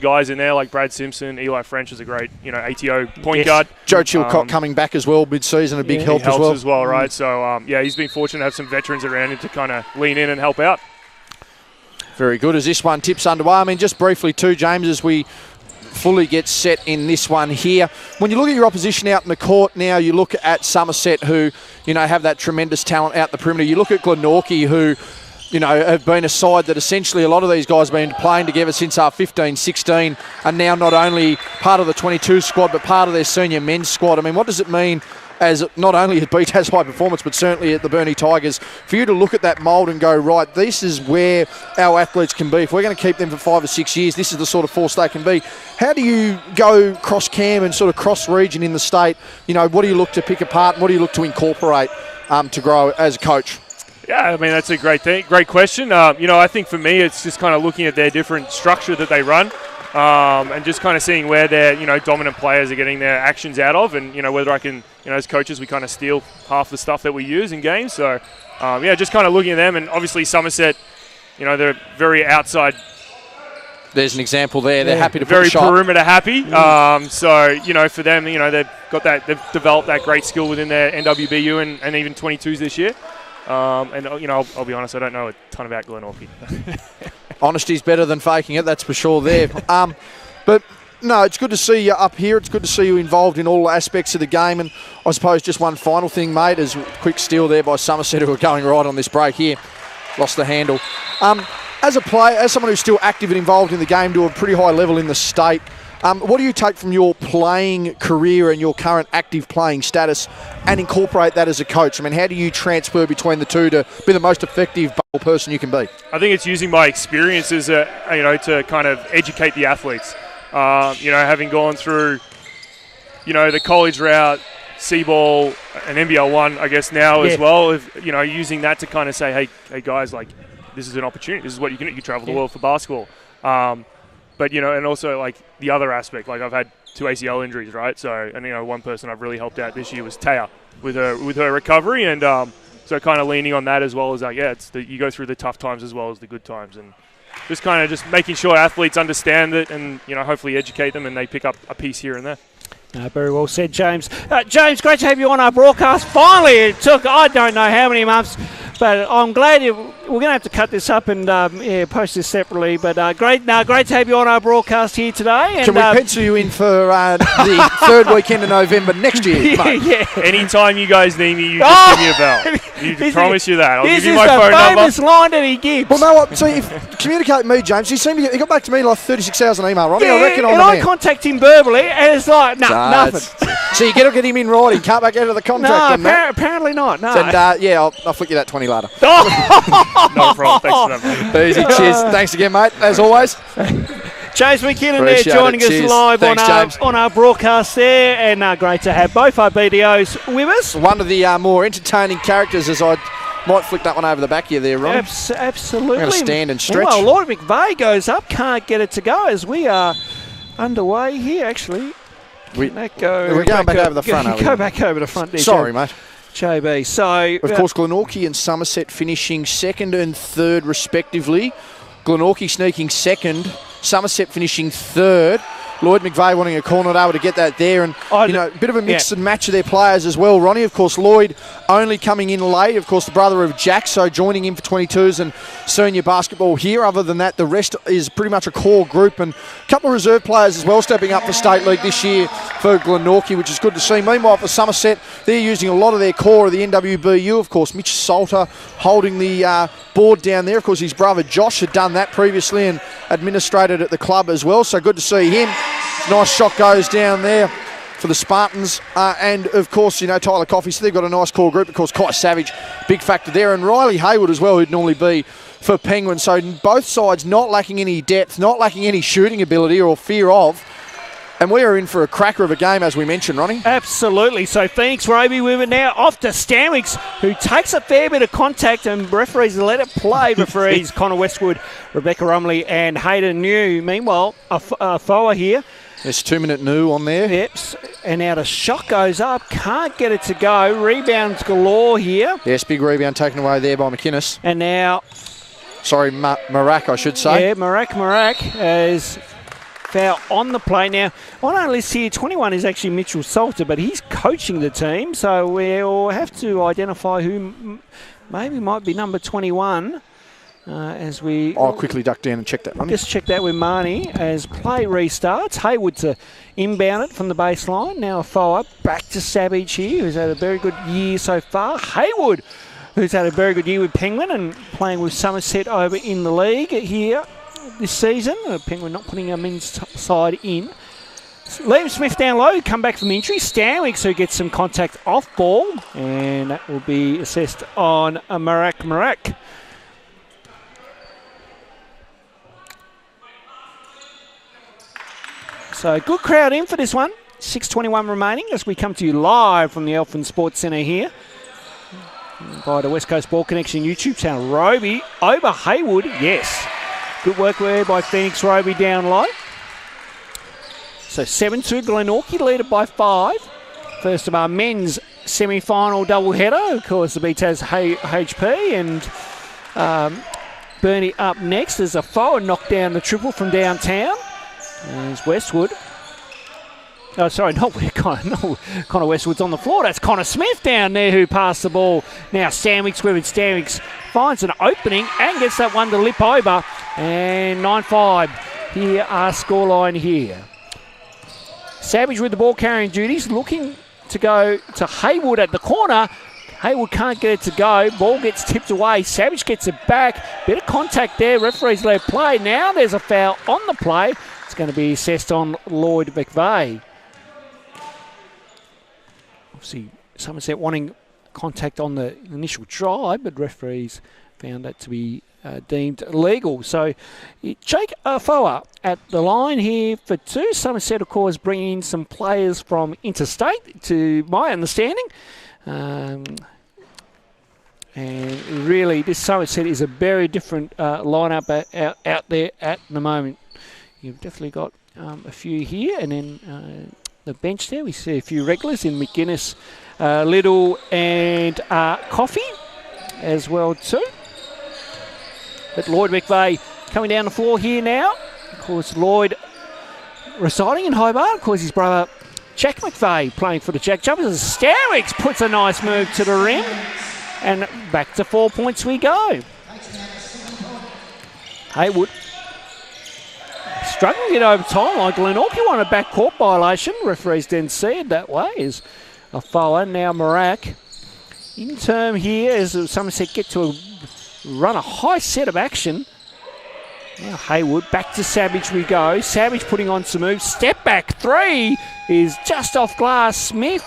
guys in there like Brad Simpson. Eli French is a great, ATO point guard. Joe Chilcott coming back as well mid-season, a big help as well. Right? So, he's been fortunate to have some veterans around him to kind of lean in and help out. Very good. As this one tips underway, I mean, just briefly too, James, as we fully get set in this one here. When you look at your opposition out in the court now, you look at Somerset, who, have that tremendous talent out the perimeter. You look at Glenorchy, who, have been a side that essentially a lot of these guys have been playing together since 15, 16, and now not only part of the 22 squad, but part of their senior men's squad. I mean, what does it mean as not only at BTAS High Performance, but certainly at the Burnie Tigers, for you to look at that mould and go, right, this is where our athletes can be. If we're going to keep them for 5 or 6 years, this is the sort of force they can be. How do you go cross-cam and sort of cross-region in the state? What do you look to pick apart and what do you look to incorporate to grow as a coach? Yeah, I mean, that's a great question. I think for me, it's just kind of looking at their different structure that they run. And just kind of seeing where their, dominant players are getting their actions out of, and, whether I can, as coaches, we kind of steal half the stuff that we use in games. So, just kind of looking at them, and obviously Somerset, they're very outside. There's an example there. They're happy to put very a shot. perimeter happy. So, for them, they've developed that great skill within their NWBU and even 22s this year. And I'll be honest, I don't know a ton about Glenorchy. Honesty's better than faking it, that's for sure there. But no, it's good to see you up here. It's good to see you involved in all aspects of the game. And I suppose just one final thing, mate, is a quick steal there by Somerset, who are going right on this break here. Lost the handle. As a player, as someone who's still active and involved in the game to a pretty high level in the state, what do you take from your playing career and your current active playing status and incorporate that as a coach? I mean, how do you transfer between the two to be the most effective person you can be? I think it's using my experiences, to kind of educate the athletes. Having gone through, the college route, C-ball, and NBL1, I guess now as well. Using that to kind of say, hey guys, like, this is an opportunity. This is what you can do. You travel the world for basketball. But, and also, like, the other aspect, like, I've had 2 ACL injuries, right? So, and, one person I've really helped out this year was Taya with her recovery. And so kind of leaning on that as well as, you go through the tough times as well as the good times. And just kind of just making sure athletes understand it and, hopefully educate them and they pick up a piece here and there. Very well said, James. James, great to have you on our broadcast. Finally, it took, I don't know how many months, but I'm glad we're going to have to cut this up and post this separately. But great to have you on our broadcast here today. And, can we pencil you in for the third weekend of November next year? Yeah. Anytime you guys need me, you just give me a bell. Promise you that. I'll give you my phone number. This is the famous line that he gives. Well, no, what? See, communicate with me, James. He got back to me in like 36 hours on email, Ronnie. Yeah, I reckon and I contact him verbally, and it's like, nothing. So you got to get him in writing. Can't back out of the contract. No, apparently not. No. And, I'll flick you that 20 later. No problem. Thanks for that, mate. Easy. Cheers. Thanks again, mate. As always. James McKinnon there joining us live. Thanks, on our broadcast there, and great to have both our BDOs with us. One of the more entertaining characters, as I might flick that one over the back here there, Ron. Absolutely. I'm going to stand and stretch. Well, Lloyd McVeigh goes up, can't get it to go as we are underway here, actually. We're going back over the front, Go back over the front there. Sorry, mate. JB. So, of course, Glenorchy and Somerset finishing second and third, respectively. Glenorchy sneaking second, Somerset finishing third. Lloyd McVeigh wanting a call, not able to get that there. And, a bit of a mix and match of their players as well, Ronnie. Of course, Lloyd only coming in late. Of course, the brother of Jack, so joining in for 22s and senior basketball here. Other than that, the rest is pretty much a core group. And a couple of reserve players as well stepping up for State League this year for Glenorchy, which is good to see. Meanwhile, for Somerset, they're using a lot of their core of the NWBU. Of course, Mitch Salter holding the board down there. Of course, his brother Josh had done that previously and administrated at the club as well. So good to see him. Nice shot goes down there for the Spartans. And, of course, Tyler Coffey. So they've got a nice core group. Of course, Kai Savage, big factor there. And Riley Hayward as well, who'd normally be for Penguins. So both sides not lacking any depth, not lacking any shooting ability or fear of. And we are in for a cracker of a game, as we mentioned, Ronnie. Absolutely. So Phoenix Robey with it now off to Stanwicks, who takes a fair bit of contact, and referees let it play. Referees Connor Westwood, Rebecca Rumley and Hayden New. Meanwhile, a foul here. There's 2-minute new on there. Yep. And now the shot goes up. Can't get it to go. Rebounds galore here. Yes, big rebound taken away there by McInnes. And now... Sorry, Marak, I should say. Yeah, Marak is foul on the play. Now, on our list here, 21 is actually Mitchell Salter, but he's coaching the team, so we'll have to identify who maybe might be number 21 as we... I'll quickly duck down and check that one. Just check that with Marnie as play restarts. Hayward to inbound it from the baseline. Now a follow-up back to Savage here, who's had a very good year so far. Hayward, who's had a very good year with Penguin and playing with Somerset over in the league here this season. Penguin not putting a men's side in. Liam Smith down low, come back from injury. Stanwicks who gets some contact off ball, and that will be assessed on a Marak. So good crowd in for this one. 6:21 remaining as we come to you live from the Elfin Sports Centre here by the West Coast Ball Connection YouTube channel. Robey over Hayward, yes. Good work there by Phoenix Robey down low. So 7-2, Glenorchy leaded by 5. First of our men's semi-final doubleheader. Of course, the Beats has HP and Bernie up next. There's a forward knock down the triple from downtown. There's Westwood. Oh, sorry, not Connor Westwood's on the floor. That's Connor Smith down there who passed the ball. Now Stanwicks with it. Stanwicks finds an opening and gets that one to lip over. And 9-5. Here our scoreline here. Savage with the ball carrying duties, looking to go to Hayward at the corner. Hayward can't get it to go. Ball gets tipped away. Savage gets it back. Bit of contact there. Referee's let play. Now there's a foul on the play. It's going to be assessed on Lloyd McVeigh. Obviously, Somerset wanting contact on the initial drive, but referees found that to be deemed illegal. So Jake Afoa at the line here for 2. Somerset, of course, bringing in some players from interstate, to my understanding. And really, this Somerset is a very different lineup out there at the moment. You've definitely got a few here, and then the bench there, we see a few regulars in McGuinness, Little and Coffey as well too. But Lloyd McVeigh coming down the floor here now. Of course, Lloyd residing in Hobart. Of course, his brother Jack McVeigh playing for the Jack Jumpers. Stanwicks puts a nice move to the rim, and back to 4 points we go. Hayward struggling to get over time like Glenorchy won a backcourt violation. Referees didn't see it that way. Is a foul. Now Marak in term here as Somerset get to run a high set of action. Now Hayward back to Savage we go. Savage putting on some moves. Step back 3 is just off glass. Smith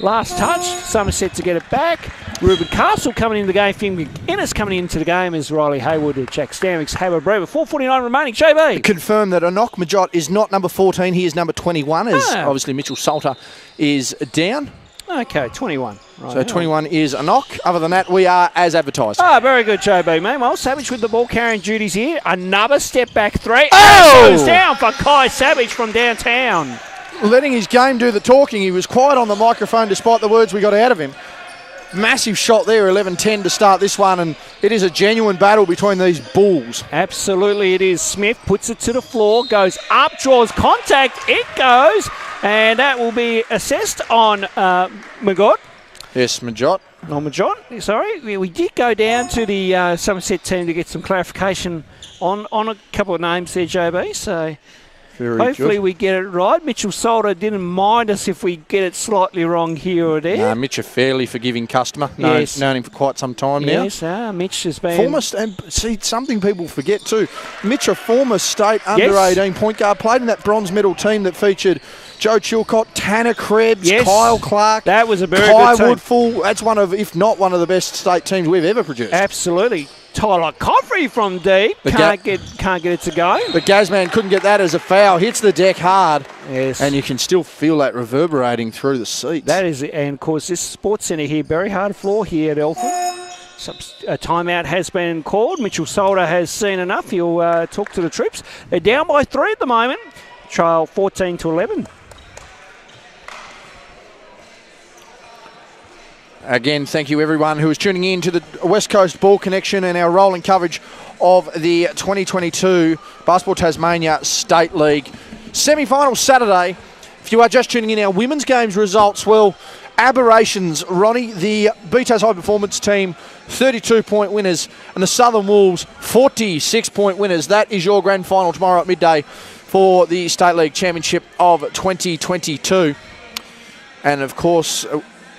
last touch. Somerset to get it back. Ruben Castle coming into the game. Finn McInnes coming into the game as Riley Hayward and Jack Stanwicks have a breather. 4:49 remaining. JB. Confirm that Enoch Majot is not number 14. He is number 21 as obviously Mitchell Salter is down. Okay, 21. Right, so 21 is Enoch. Other than that, we are as advertised. Very good, JB. Meanwhile, Savage with the ball carrying duties here. Another step back 3. Goes down for Kai Savage from downtown. Letting his game do the talking. He was quiet on the microphone despite the words we got out of him. Massive shot there, 11-10 to start this one, and it is a genuine battle between these bulls. Absolutely it is. Smith puts it to the floor, goes up, draws contact, it goes, and that will be assessed on Majot. Yes, Majot. On Majot, sorry. We did go down to the Somerset team to get some clarification on a couple of names there, JB, so... Hopefully we get it right. Mitchell Salter didn't mind us if we get it slightly wrong here or there. Mitch, a fairly forgiving customer. Yes. Known him for quite some time now. Yes, Mitch has been... see, something people forget too. Mitch, a former state under-18 point guard, played in that bronze medal team that featured Joe Chilcott, Tanner Krebs, Kyle Clark. That was a very good team. Woodfull. That's one of, if not one of the best state teams we've ever produced. Absolutely. Tyler Coffrey from deep. Can't get it to go. But Gazman couldn't get that as a foul. Hits the deck hard. Yes. And you can still feel that reverberating through the seats. That is, and of course, this sports centre here, very hard floor here at Eltham. A timeout has been called. Mitchell Salter has seen enough. He'll talk to the troops. They're down by 3 at the moment. Trail 14-11. Again, thank you everyone who is tuning in to the West Coast Ball Connection and our rolling coverage of the 2022 Basketball Tasmania State League semi-final Saturday. If you are just tuning in, our women's games results, well, aberrations, Ronnie. The BTAS High Performance team, 32-point winners, and the Southern Wolves, 46-point winners. That is your grand final tomorrow at midday for the State League Championship of 2022. And, of course,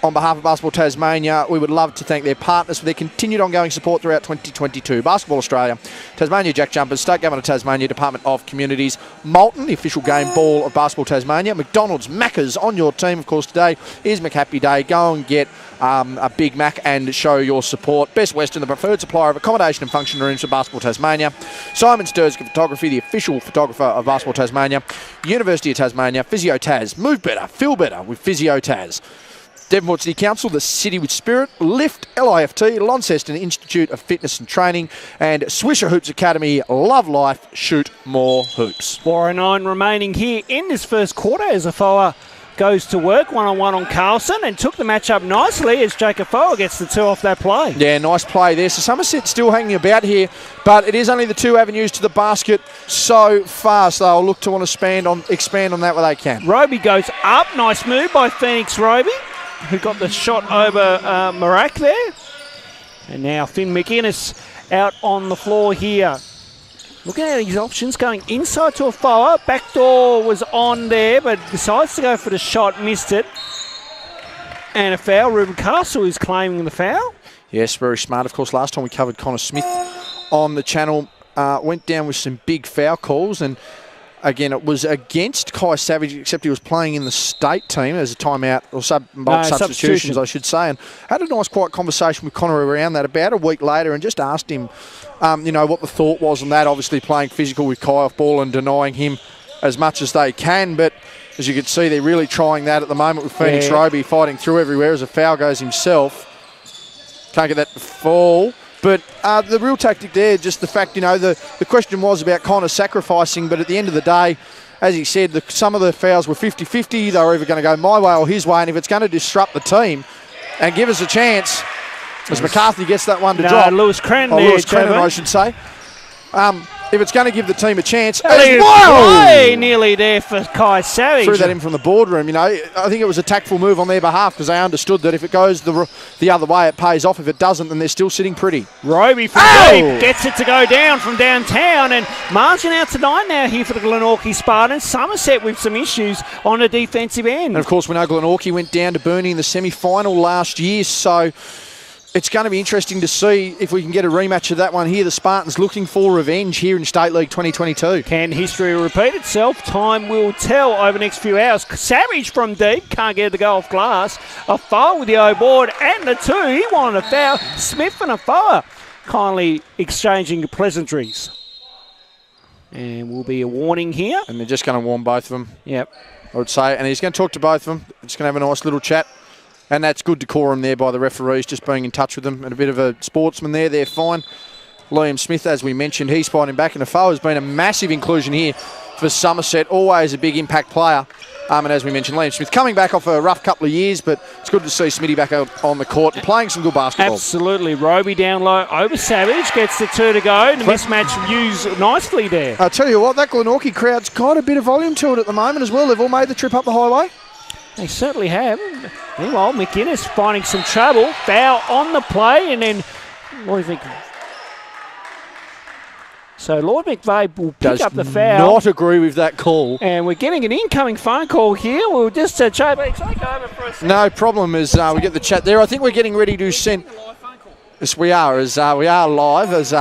on behalf of Basketball Tasmania, we would love to thank their partners for their continued ongoing support throughout 2022. Basketball Australia, Tasmania Jack Jumpers, State Government of Tasmania, Department of Communities, Moulton, the official game ball of Basketball Tasmania, McDonald's, Macca's on your team. Of course, today is McHappy Day. Go and get a Big Mac and show your support. Best Western, the preferred supplier of accommodation and function rooms for Basketball Tasmania. Simon Sturzik Photography, the official photographer of Basketball Tasmania. University of Tasmania, Physio Tas. Move better, feel better with Physio Tas. Devonport City Council, the City with Spirit, LIFT, LIFT, Launceston Institute of Fitness and Training, and Swisher Hoops Academy, Love Life, Shoot More Hoops. 4:09 remaining here in this first quarter as Afoa goes to work one-on-one on Carlson and took the match up nicely as Jacob Afoa gets the two off that play. Yeah, nice play there. So Somerset still hanging about here, but it is only the two avenues to the basket so far, so they'll look to want to expand on that where they can. Robey goes up. Nice move by Phoenix Robey, who got the shot over Marak there. And now Finn McInnes out on the floor here. Looking at his options, going inside to Afoa. Backdoor was on there, but decides to go for the shot, missed it. And a foul. Ruben Castle is claiming the foul. Yes, very smart. Of course, last time we covered Connor Smith on the channel, went down with some big foul calls, and again, it was against Kai Savage, except he was playing in the state team as a timeout, or substitutions, I should say. And had a nice, quiet conversation with Connor around that about a week later and just asked him, what the thought was on that. Obviously playing physical with Kai off ball and denying him as much as they can. But as you can see, they're really trying that at the moment with Phoenix Robey fighting through everywhere as a foul goes himself. Can't get that to fall. But the real tactic there, just the fact, the question was about Connor sacrificing, but at the end of the day, as he said, some of the fouls were 50-50. They were either going to go my way or his way, and if it's going to disrupt the team and give us a chance, as McCarthy gets that one to drop. Lewis Crennan Lewis Crennan, I should say. If it's going to give the team a chance, way nearly there for Kai Savage. Threw that in from the boardroom. I think it was a tactful move on their behalf because they understood that if it goes the other way, it pays off. If it doesn't, then they're still sitting pretty. Robey from deep gets it to go down from downtown, and margin out to 9 now here for the Glenorchy Spartans. Somerset with some issues on the defensive end. And of course, we know Glenorchy went down to Burnie in the semi-final last year, so it's going to be interesting to see if we can get a rematch of that one here. The Spartans looking for revenge here in State League 2022. Can history repeat itself? Time will tell over the next few hours. Savage from deep, can't get the goal off glass. Afoa with the O board and the two. He wanted a foul. Smith and Afoa kindly exchanging pleasantries. And will be a warning here. And they're just going to warn both of them. Yep. I would say. And he's going to talk to both of them. Just going to have a nice little chat. And that's good decorum there by the referees, just being in touch with them. And a bit of a sportsman there, they're fine. Liam Smith, as we mentioned, he's fighting back. And Afoa has been a massive inclusion here for Somerset. Always a big impact player. And as we mentioned, Liam Smith coming back off a rough couple of years, but it's good to see Smitty back out on the court and playing some good basketball. Absolutely. Robey down low over Savage, gets the two to go. The mismatch used nicely there. I'll tell you what, that Glenorchy crowd's got a bit of volume to it at the moment as well. They've all made the trip up the highway. They certainly have. Meanwhile, McInnes finding some trouble. Foul on the play, and then Lloyd McVeigh. So Lloyd McVeigh will pick up the foul. Not agree with that call. And we're getting an incoming phone call here. We'll just take over for a second. No problem as we get the chat there. I think we're getting ready to send. Yes, we are. We are live as.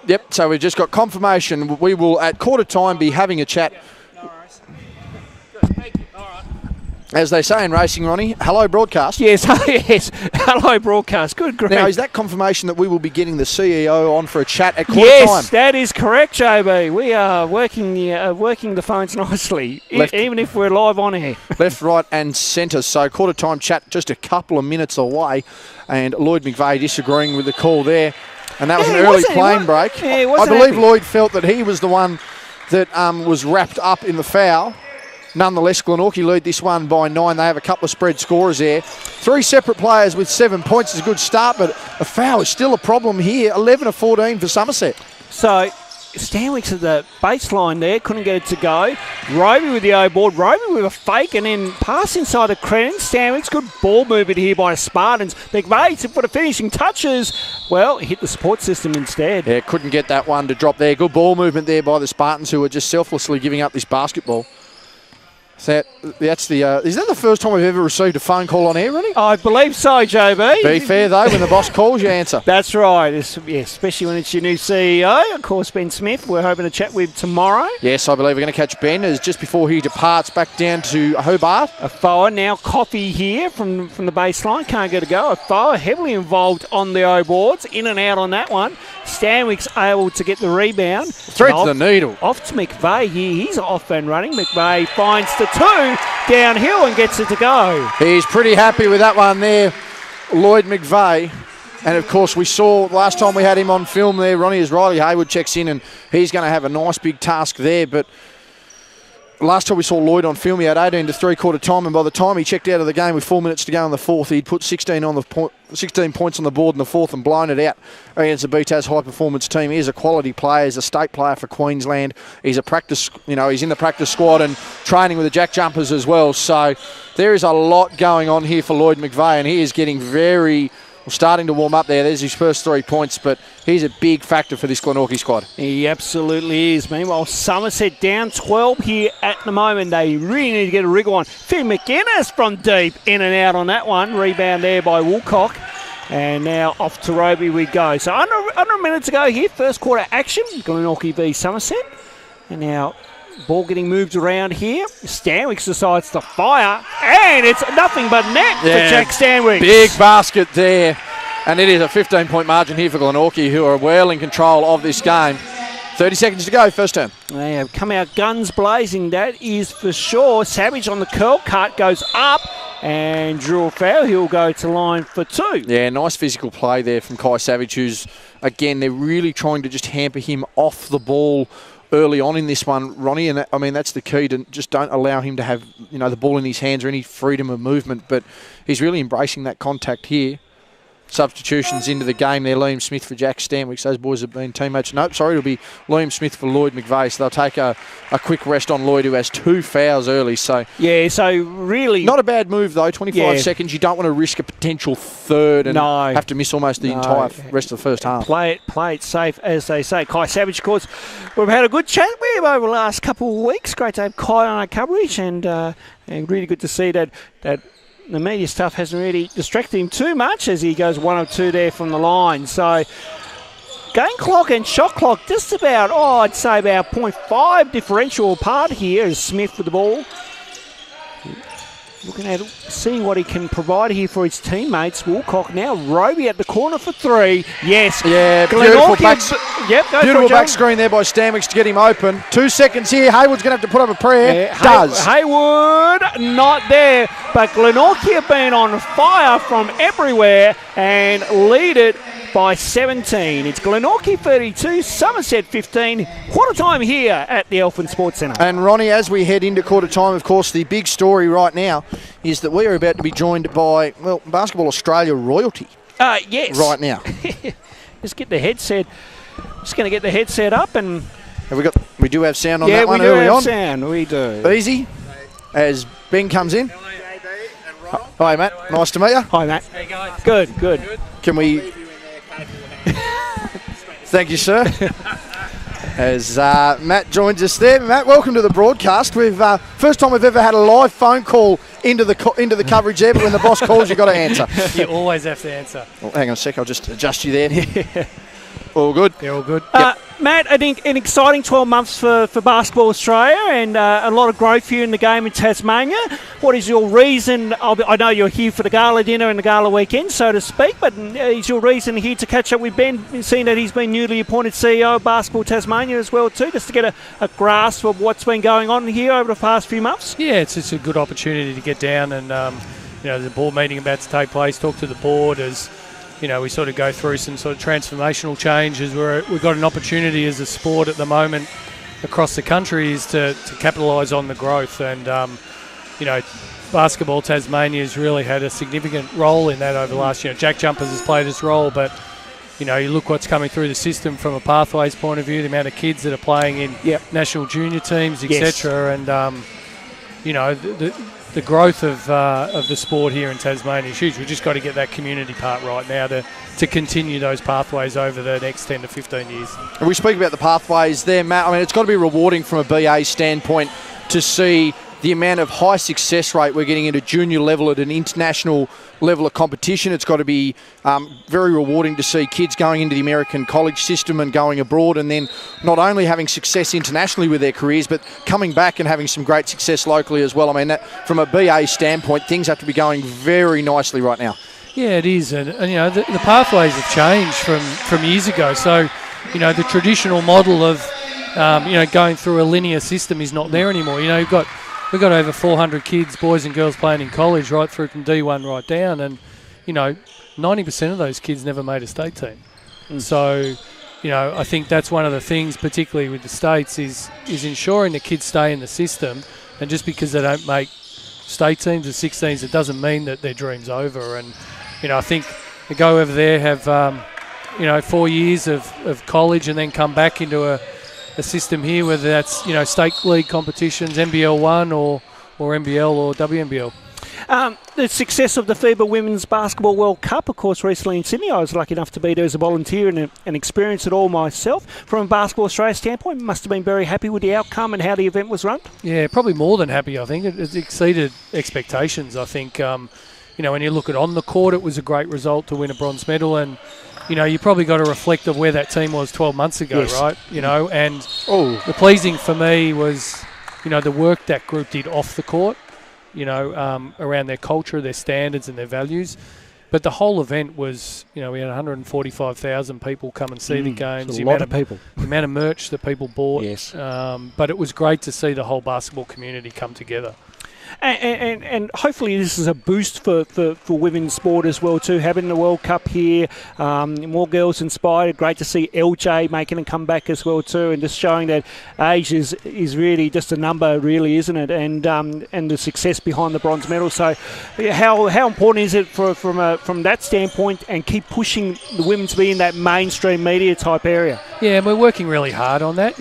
Yep. So we've just got confirmation. We will at quarter time be having a chat. As they say in racing, Ronnie, hello broadcast. Yes, yes. Hello broadcast. Good, great. Now, is that confirmation that we will be getting the CEO on for a chat at quarter time? Yes, that is correct, JB. We are working the phones nicely, even if we're live on air. Left, right and centre. So quarter time chat just a couple of minutes away. And Lloyd McVeigh disagreeing with the call there. And that was an early plane break. Yeah, I believe Lloyd felt that he was the one that was wrapped up in the foul. Nonetheless, Glenorchy lead this one by 9. They have a couple of spread scorers there. 3 separate players with 7 points is a good start, but a foul is still a problem here. 11 of 14 for Somerset. So Stanwicks at the baseline there, couldn't get it to go. Robey with the O-board, Robey with a fake and then pass inside of Crennan. Stanwicks, good ball movement here by the Spartans. McVeigh for the finishing touches. Well, hit the support system instead. Yeah, couldn't get that one to drop there. Good ball movement there by the Spartans, who are just selflessly giving up this basketball. That's the. Is that the first time we've ever received a phone call on air, Ronnie? I believe so, JB. Be fair, though, when the boss calls, you answer. That's right, especially when it's your new CEO, of course, Ben Smith. We're hoping to chat with tomorrow. Yes, I believe we're going to catch Ben as just before he departs back down to Hobart. Afoa now Coffee here from the baseline, can't get a go. Afoa heavily involved on the O-boards, in and out on that one. Stanwicks able to get the rebound. Threads the needle. Off to McVeigh here, he's off and running. McVeigh finds the 2 downhill and gets it to go. He's pretty happy with that one there, Lloyd McVeigh. And, of course, we saw last time we had him on film there, Ronnie, as Riley Hayward checks in, and he's going to have a nice big task there. But last time we saw Lloyd on film, he had 18 to three-quarter time, and by the time he checked out of the game with 4 minutes to go in the fourth, he'd put 16 points on the board in the fourth and blown it out against the BTAS high-performance team. He's a quality player. He's a state player for Queensland. He's a practice, he's in the practice squad and training with the Jack Jumpers as well. So there is a lot going on here for Lloyd McVeigh, and he is getting starting to warm up there. There's his first 3 points, but he's a big factor for this Glenorchy squad. He absolutely is. Meanwhile, Somerset down 12 here at the moment. They really need to get a wriggle on. Finn McGuinness from deep, in and out on that one. Rebound there by Woolcock. And now off to Robey we go. So under a minute to go here. First quarter action. Glenorchy v Somerset. And now ball getting moved around here. Stanwicks decides to fire, and it's nothing but net for Jack Stanwicks. Big basket there, and it is a 15-point margin here for Glenorchy, who are well in control of this game. 30 seconds to go, first term. They have come out guns blazing, that is for sure. Savage on the curl cut goes up and drew a foul. He'll go to line for 2. Yeah, nice physical play there from Kai Savage, who's, again, they're really trying to just hamper him off the ball early on in this one, Ronnie, and that's the key, to just don't allow him to have the ball in his hands or any freedom of movement, but he's really embracing that contact here. Substitutions into the game there. Liam Smith for Jack Stanwicks. Those boys have been teammates. Nope, sorry, it'll be Liam Smith for Lloyd McVeigh. So they'll take a quick rest on Lloyd, who has 2 fouls early. So really not a bad move though. 25 seconds. You don't want to risk a potential third and have to miss almost the entire rest of the first half. Play it safe, as they say. Kai Savage, of course, we've had a good chat with him over the last couple of weeks. Great to have Kai on our coverage, and really good to see that the media stuff hasn't really distracted him too much as he goes 1 of 2 there from the line. So game clock and shot clock just about, I'd say about 0.5 differential apart here as Smith with the ball. Looking at seeing what he can provide here for his teammates. Woolcock now. Robey at the corner for 3. Yes. Yeah, beautiful beautiful back screen there by Stanwicks to get him open. 2 seconds here. Hayward's going to have to put up a prayer. Hayward not there. But Glenorchy have been on fire from everywhere and lead it by 17. It's Glenorchy 32, Somerset 15. Quarter time here at the Elfin Sports Centre. And Ronnie, as we head into quarter time, of course, the big story right now is that we are about to be joined by, Basketball Australia royalty. Yes. Right now. Just get the headset. Just going to get the headset up and... We do have sound on that one early on. Yeah, we do have sound. We do. Easy, as Ben comes in. Hi, Matt. Nice to meet you. Hi, Matt. Hey, guys. Good. Can we... Thank you, sir. As Matt joins us there. Matt, welcome to the broadcast. We've first time we've ever had a live phone call into the coverage there, but when the boss calls, you've got to answer. You always have to answer. Well, hang on a sec, I'll just adjust you there. All good? Yeah, all good. Yep. Matt, I think an exciting 12 months for Basketball Australia and a lot of growth for you in the game in Tasmania. What is your reason? I know you're here for the gala dinner and the gala weekend, so to speak, but is your reason here to catch up with Ben, seeing that he's been newly appointed CEO of Basketball Tasmania as well too, just to get a grasp of what's been going on here over the past few months? Yeah, it's just a good opportunity to get down and, there's a board meeting about to take place, talk to the board as... we sort of go through some sort of transformational changes where we've got an opportunity as a sport at the moment across the country is to capitalise on the growth. And, Basketball Tasmania has really had a significant role in that over the last, Jack Jumpers has played its role, but, you look what's coming through the system from a pathways point of view, the amount of kids that are playing in national junior teams, etc. And, the growth of the sport here in Tasmania is huge. We've just got to get that community part right now to continue those pathways over the next 10 to 15 years. And we speak about the pathways there, Matt. I mean, it's got to be rewarding from a BA standpoint to see the amount of high success rate we're getting at a junior level at an international level of competition. It's got to be very rewarding to see kids going into the American college system and going abroad, and then not only having success internationally with their careers, but coming back and having some great success locally as well. I mean, that, from a BA standpoint, things have to be going very nicely right now. Yeah, it is. And the pathways have changed from years ago. So, the traditional model of, going through a linear system is not there anymore. We've got over 400 kids, boys and girls, playing in college right through from D1 right down, and 90% of those kids never made a state team. So, I think that's one of the things, particularly with the states, is ensuring the kids stay in the system. And just because they don't make state teams or 16s, it doesn't mean that their dream's over. And I think they go over there, have 4 years of college, and then come back into a system here, whether that's state league competitions, NBL 1 or NBL or WNBL. The success of the FIBA Women's Basketball World Cup, of course, recently in Sydney. I was lucky enough to be there as a volunteer and experience it all myself. From a Basketball Australia standpoint, must have been very happy with the outcome and how the event was run. Yeah, probably more than happy. I think it exceeded expectations. I think when you look at on the court, it was a great result to win a bronze medal, and you probably got to reflect of where that team was 12 months ago, right? And the pleasing for me was, the work that group did off the court, around their culture, their standards and their values. But the whole event was, we had 145,000 people come and see the games. A lot of people. The amount of merch that people bought. Yes. But it was great to see the whole basketball community come together. And hopefully this is a boost for women's sport as well too, having the World Cup here, more girls inspired. Great to see LJ making a comeback as well too, and just showing that age is really just a number, really, isn't it? And the success behind the bronze medal. So how important is it from that standpoint, and keep pushing the women to be in that mainstream media type area? Yeah, and we're working really hard on that.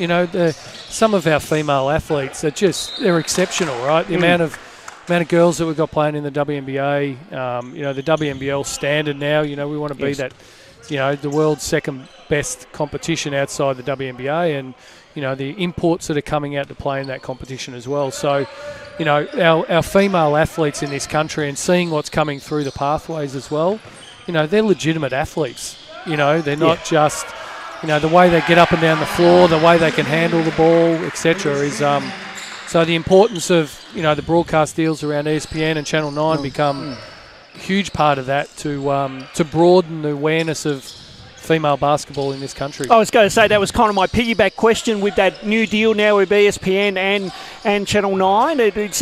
Some of our female athletes they're exceptional, right? The amount of girls that we've got playing in the WNBA, the WNBL standard now, we want to be that, the world's second best competition outside the WNBA, and, the imports that are coming out to play in that competition as well. So, our female athletes in this country, and seeing what's coming through the pathways as well, they're legitimate athletes. They're not just... the way they get up and down the floor, the way they can handle the ball, etc. is so the importance of the broadcast deals around ESPN and Channel 9 become a huge part of that to broaden the awareness of female basketball in this country. I was going to say that was kind of my piggyback question with that new deal now with ESPN and Channel 9. It's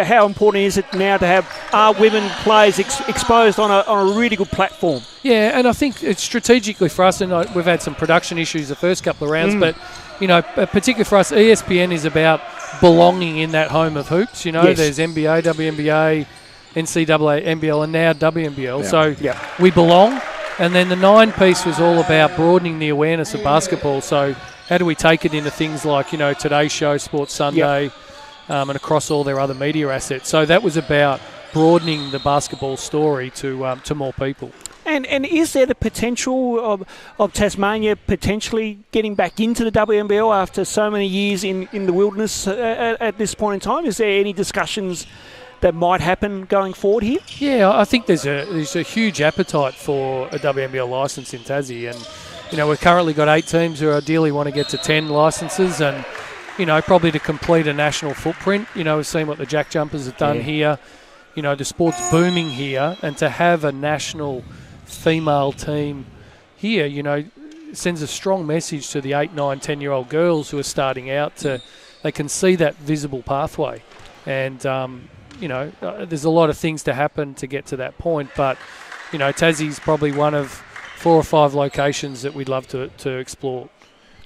how important is it now to have our women players exposed on a really good platform? Yeah, and I think it's strategically for us, and we've had some production issues the first couple of rounds, but particularly for us, ESPN is about belonging in that home of hoops. There's NBA, WNBA, NCAA, NBL, and now WNBL. Yeah. So we belong. And then the 9 piece was all about broadening the awareness of basketball. So how do we take it into things like, Today's Show, Sports Sunday, and across all their other media assets. So that was about broadening the basketball story to more people. And is there the potential of Tasmania potentially getting back into the WNBL after so many years in the wilderness at this point in time? Is there any discussions that might happen going forward here? Yeah, I think there's a huge appetite for a WNBL licence in Tassie, and we've currently got 8 teams who ideally want to get to 10 licences, and probably to complete a national footprint. We've seen what the Jack Jumpers have done here. The sport's booming here, and to have a national female team here, sends a strong message to the 8, 9, 10-year-old girls who are starting out. They can see that visible pathway, and there's a lot of things to happen to get to that point, but Tassie's probably one of 4 or 5 locations that we'd love to explore.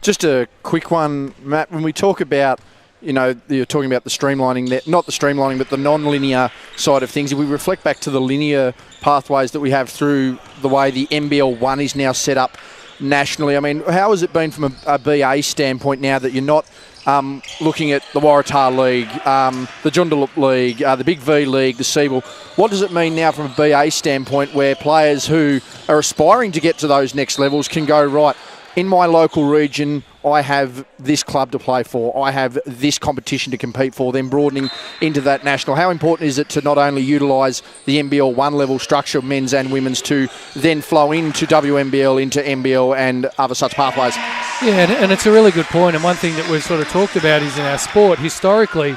Just a quick one, Matt. When we talk about, you're talking about the streamlining, not the streamlining, but the non-linear side of things. If we reflect back to the linear pathways that we have through the way the NBL 1 is now set up nationally, I mean, how has it been from a BA standpoint now that you're not looking at the Waratah League, the Joondalup League, the Big V League, the Siebel? What does it mean now from a BA standpoint where players who are aspiring to get to those next levels can go, right, in my local region, I have this club to play for, I have this competition to compete for, then broadening into that national? How important is it to not only utilise the NBL 1 level structure, men's and women's, to then flow into WNBL, into NBL and other such pathways? Yeah, and it's a really good point. And one thing that we've sort of talked about is in our sport, historically,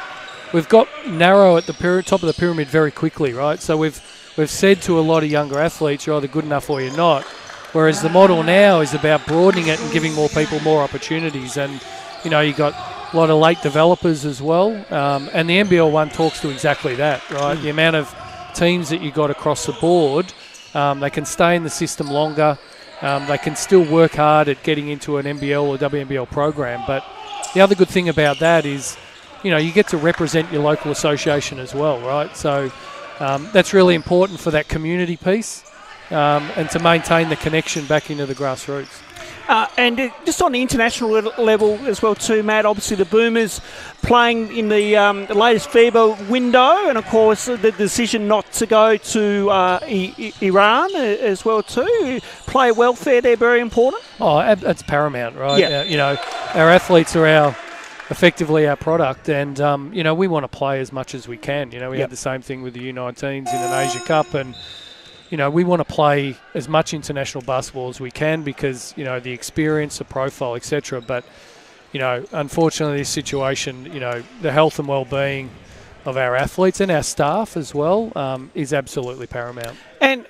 we've got narrow at the top of the pyramid very quickly, right? So we've said to a lot of younger athletes, you're either good enough or you're not. Whereas the model now is about broadening it and giving more people more opportunities. And, you've got a lot of late developers as well. And the NBL 1 talks to exactly that, right? The amount of teams that you got across the board, they can stay in the system longer. They can still work hard at getting into an NBL or WNBL program. But the other good thing about that is, you get to represent your local association as well, right? So that's really important for that community piece. And to maintain the connection back into the grassroots. And just on the international level as well too, Matt, obviously the Boomers playing in the latest FIBA window, and of course the decision not to go to Iran as well too. Player welfare there, very important. Oh, that's paramount, right? Yeah. Our athletes are effectively our product, and we want to play as much as we can. We had the same thing with the U19s in an Asia Cup, and we want to play as much international basketball as we can because, the experience, the profile, etc. But, unfortunately, this situation, the health and well-being of our athletes and our staff as well is absolutely paramount. And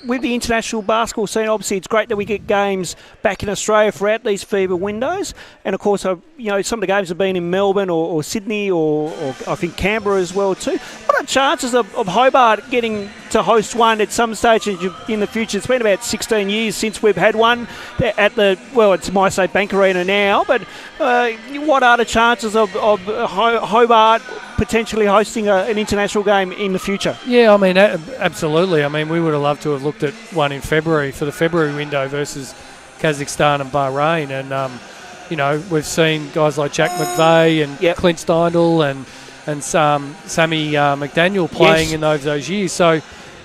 with the international basketball scene, obviously it's great that we get games back in Australia throughout these FIBA windows. And of course, some of the games have been in Melbourne or Sydney or I think Canberra as well too. What are the chances of Hobart getting to host one at some stage in the future? It's been about 16 years since we've had one at it's MyState Bank Arena now, but what are the chances of Hobart potentially hosting an international game in the future? Yeah, I mean, absolutely. I mean, we would have loved to have looked at one in February for the February window versus Kazakhstan and Bahrain. And, we've seen guys like Jack McVeigh and Clint Steindl and Sammy McDaniel playing in those years. So,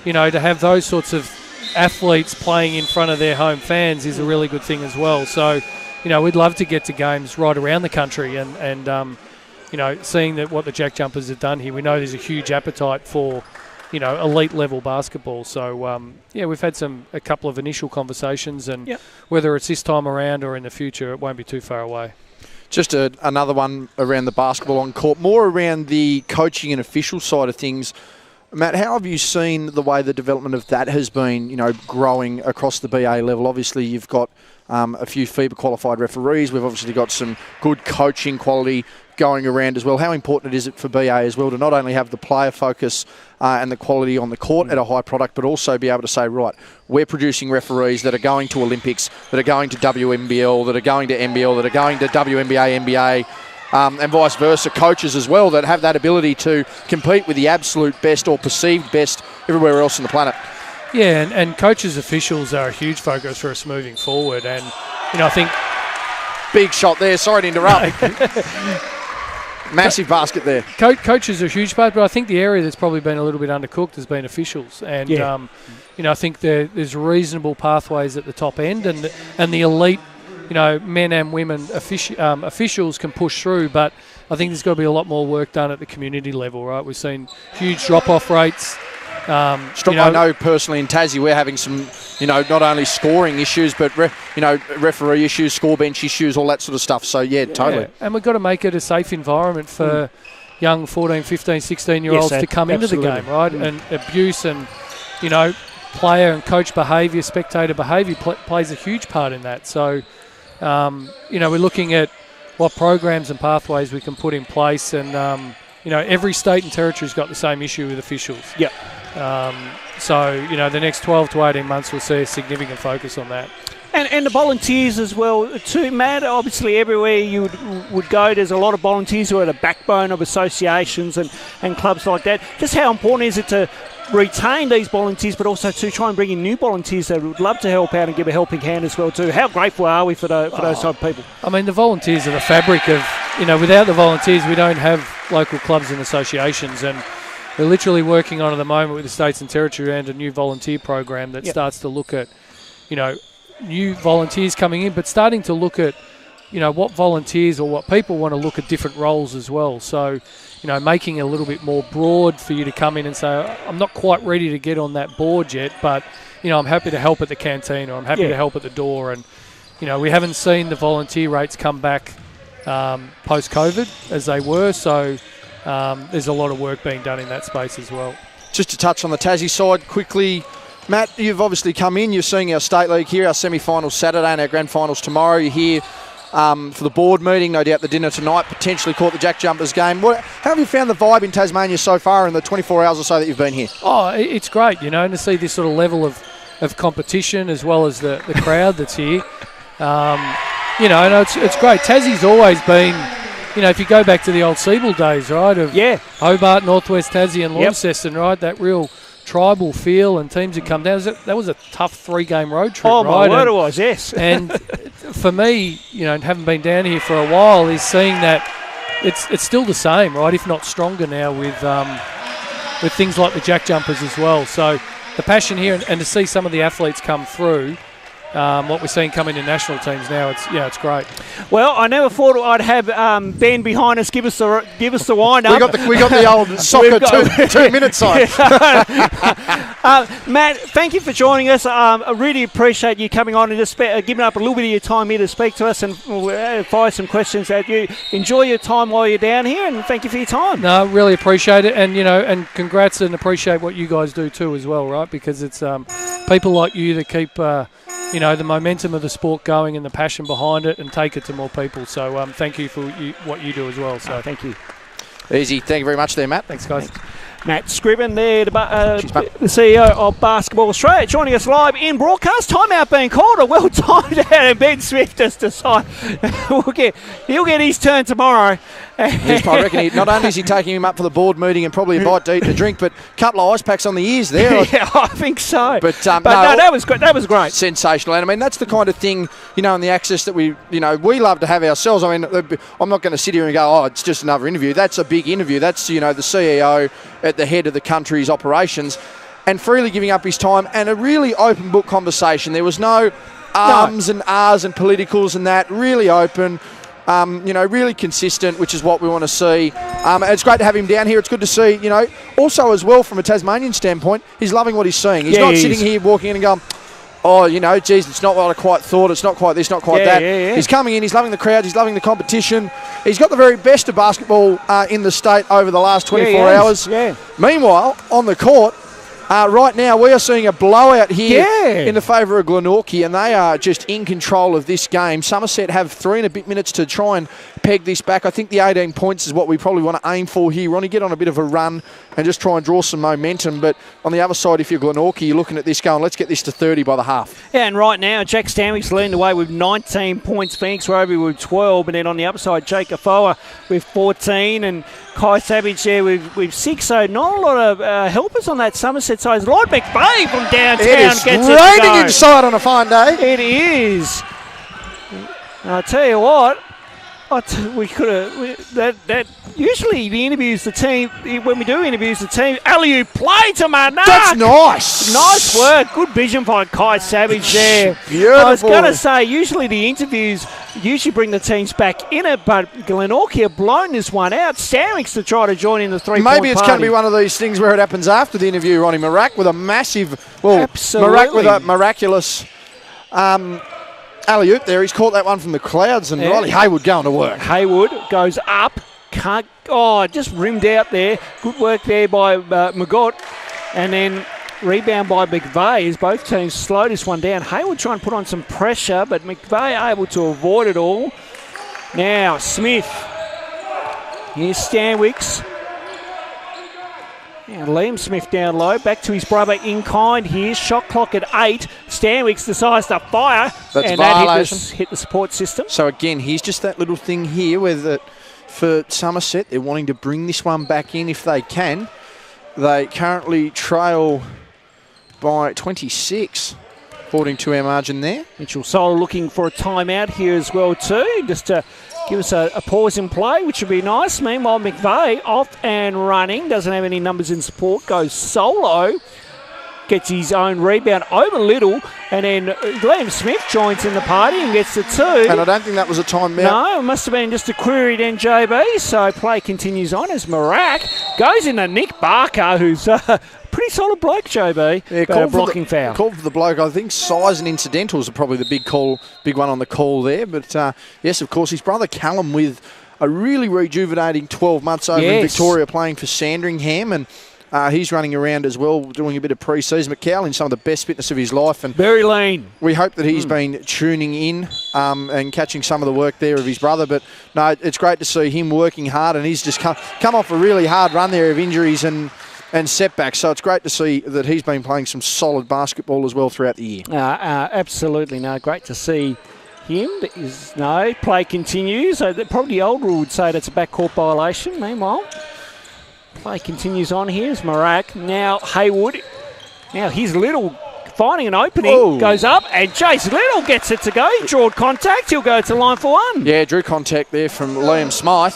to have those sorts of athletes playing in front of their home fans is a really good thing as well. So, we'd love to get to games right around the country and seeing that what the Jack Jumpers have done here, we know there's a huge appetite for elite level basketball. So we've had a couple of initial conversations, and whether it's this time around or in the future, it won't be too far away. Just another one around the basketball on court, more around the coaching and official side of things. Matt, how have you seen the way the development of that has been, growing across the BA level? Obviously, you've got a few FIBA qualified referees. We've obviously got some good coaching quality going around as well. How important is it for BA as well to not only have the player focus and the quality on the court at a high product, but also be able to say, right, we're producing referees that are going to Olympics, that are going to WNBL, that are going to NBL, that are going to WNBA, NBA, and vice versa, coaches as well that have that ability to compete with the absolute best or perceived best everywhere else on the planet. Yeah, and coaches, officials are a huge focus for us moving forward. And, I think... Big shot there. Sorry to interrupt. Massive basket there. Coaches are a huge part, but I think the area that's probably been a little bit undercooked has been officials. And, I think there's reasonable pathways at the top end, and the elite, men and women officials can push through, but I think there's got to be a lot more work done at the community level, right? We've seen huge drop-off rates. I know personally in Tassie we're having some, not only scoring issues, but referee issues, score bench issues, all that sort of stuff. So, yeah, totally. And we've got to make it a safe environment for young 14, 15, 16-year-olds to come into the game, right? And abuse and, player and coach behaviour, spectator behaviour plays a huge part in that. So, we're looking at what programs and pathways we can put in place, and, every state and territory's got the same issue with officials. Yep. So, the next 12 to 18 months we'll see a significant focus on that. And the volunteers as well too, Matt. Obviously, everywhere you would go, there's a lot of volunteers who are the backbone of associations and clubs like that. Just how important is it to retain these volunteers, but also to try and bring in new volunteers that would love to help out and give a helping hand as well too? How grateful are we for those type of people? I mean, the volunteers are the fabric of, without the volunteers, we don't have local clubs and associations, and we're literally working on at the moment with the States and Territory and a new volunteer program that starts to look at, new volunteers coming in, but starting to look at, what volunteers or what people want to look at different roles as well. So, making it a little bit more broad for you to come in and say, I'm not quite ready to get on that board yet, but, I'm happy to help at the canteen, or I'm happy to help at the door. And, we haven't seen the volunteer rates come back post-COVID as they were. So there's a lot of work being done in that space as well. Just to touch on the Tassie side quickly, Matt, you've obviously come in. You're seeing our State League here, our semi-finals Saturday and our grand finals tomorrow. You're here for the board meeting, no doubt the dinner tonight, potentially caught the Jack Jumpers game. How have you found the vibe in Tasmania so far in the 24 hours or so that you've been here? Oh, it's great, and to see this sort of level of competition as well as the crowd that's here. And it's great. Tassie's always been, if you go back to the old Siebel days, right, of Hobart, Northwest Tassie and Launceston, right, that real tribal feel, and teams had come down. That was a tough 3-game road trip, right? My word it was, yes. And for me, having been down here for a while, is seeing that it's still the same, right, if not stronger now with things like the Jack Jumpers as well. So the passion here, and to see some of the athletes come through, what we're seeing coming in national teams now, it's great. Well, I never thought I'd have Ben behind us give us the wind up. We got the old soccer 2-minute side. Matt, thank you for joining us. I really appreciate you coming on and just giving up a little bit of your time here to speak to us and fire some questions at you. Enjoy your time while you're down here, and thank you for your time. No, really appreciate it, and and congrats, and appreciate what you guys do too as well, right? Because it's people like you that keep the momentum of the sport going and the passion behind it, and take it to more people. So thank you for what you do as well. So thank you. Easy. Thank you very much there, Matt. Thanks, guys. Thanks. Matt Scriven there, the CEO of Basketball Australia, joining us live in broadcast. Timeout being called, a well-timed out, and Ben Swift just decided he'll get his turn tomorrow. Yes, I reckon not only is he taking him up for the board meeting and probably a bite to eat and a drink, but a couple of ice packs on the ears there. Yeah, I think so. But no, that was great. That was great. Sensational. And I mean, that's the kind of thing, and the access that we love to have ourselves. I mean, I'm not going to sit here and go, it's just another interview. That's a big interview. That's, the CEO at the head of the country's operations, and freely giving up his time, and a really open book conversation. There was no ums and ahs and politicals and that. Really open. Really consistent, which is what we want to see. It's great to have him down here. It's good to see, also as well from a Tasmanian standpoint, he's loving what he's seeing. He's not sitting here walking in and going, geez, it's not what I quite thought. It's not quite this, not quite that. Yeah. He's coming in. He's loving the crowds. He's loving the competition. He's got the very best of basketball in the state over the last 24 hours. Yeah. Meanwhile, on the court, right now we are seeing a blowout here in the favour of Glenorchy, and they are just in control of this game. Somerset have 3 and a bit minutes to try and peg this back. I think the 18 points is what we probably want to aim for here. Ronnie, get on a bit of a run and just try and draw some momentum. But on the other side, if you're Glenorchy, you're looking at this going, let's get this to 30 by the half. Yeah, and right now, Jack Stanwyck's leading the way with 19 points, Phoenix Robey with 12, and then on the other side, Jake Afoa with 14, and Kai Savage there with 6. So not a lot of helpers on that Somerset side. Lloyd McVeigh from downtown gets it raining inside on a fine day. It is. And I tell you what, we could have that. Usually the interviews, the team, when we do interviews, the team alley-oop play to Marnark. That's nice. Nice work. Good vision by Kai Savage there. Beautiful. I was going to say, usually the interviews bring the teams back in it, but Glenorchy have blown this one out. Stanwyck's to try to join in the 3-point Maybe it's going to be one of these things where it happens after the interview, Ronnie. Marak with a massive, Marak with a miraculous alley-oop there. He's caught that one from the clouds, and Riley Haywood going to work. Haywood goes up. Just rimmed out there. Good work there by Magot. And then rebound by McVeigh as both teams slow this one down. Haywood trying to put on some pressure, but McVeigh able to avoid it all. Now Smith. Here's Stanwyck's. And Liam Smith down low, back to his brother in kind here. Shot clock at 8. Stanwicks decides to fire. That's and violation. that hit the support system. So again, here's just that little thing here where for Somerset, they're wanting to bring this one back in if they can. They currently trail by 26, according to our margin there. Mitchell Solar looking for a timeout here as well too, just to give us a pause in play, which would be nice. Meanwhile, McVeigh off and running, doesn't have any numbers in support, goes solo, gets his own rebound over Little, and then Liam Smith joins in the party and gets the 2. And I don't think that was a timeout. No, it must have been just a query then, JB. So play continues on as Marak goes into Nick Barker, who's pretty solid bloke, JB. Yeah, but a blocking foul. Called for the bloke. I think size and incidentals are probably the big one on the call there. But yes, of course, his brother Callum with a really rejuvenating 12 months over in Victoria playing for Sandringham, and he's running around as well, doing a bit of pre-season. McCall in some of the best fitness of his life, and very lean. We hope that he's been tuning in and catching some of the work there of his brother. But no, it's great to see him working hard, and he's just come off a really hard run there of injuries and setbacks. So it's great to see that he's been playing some solid basketball as well throughout the year. Absolutely, no, great to see him. Play continues. So probably the old rule would say that's a backcourt violation. Meanwhile, play continues on here. It's Marak. Now Haywood. Now here's Little finding an opening. Goes up, and Jace Little gets it to go. He drawed contact. He'll go to line for 1. Yeah, drew contact there from Liam Smythe.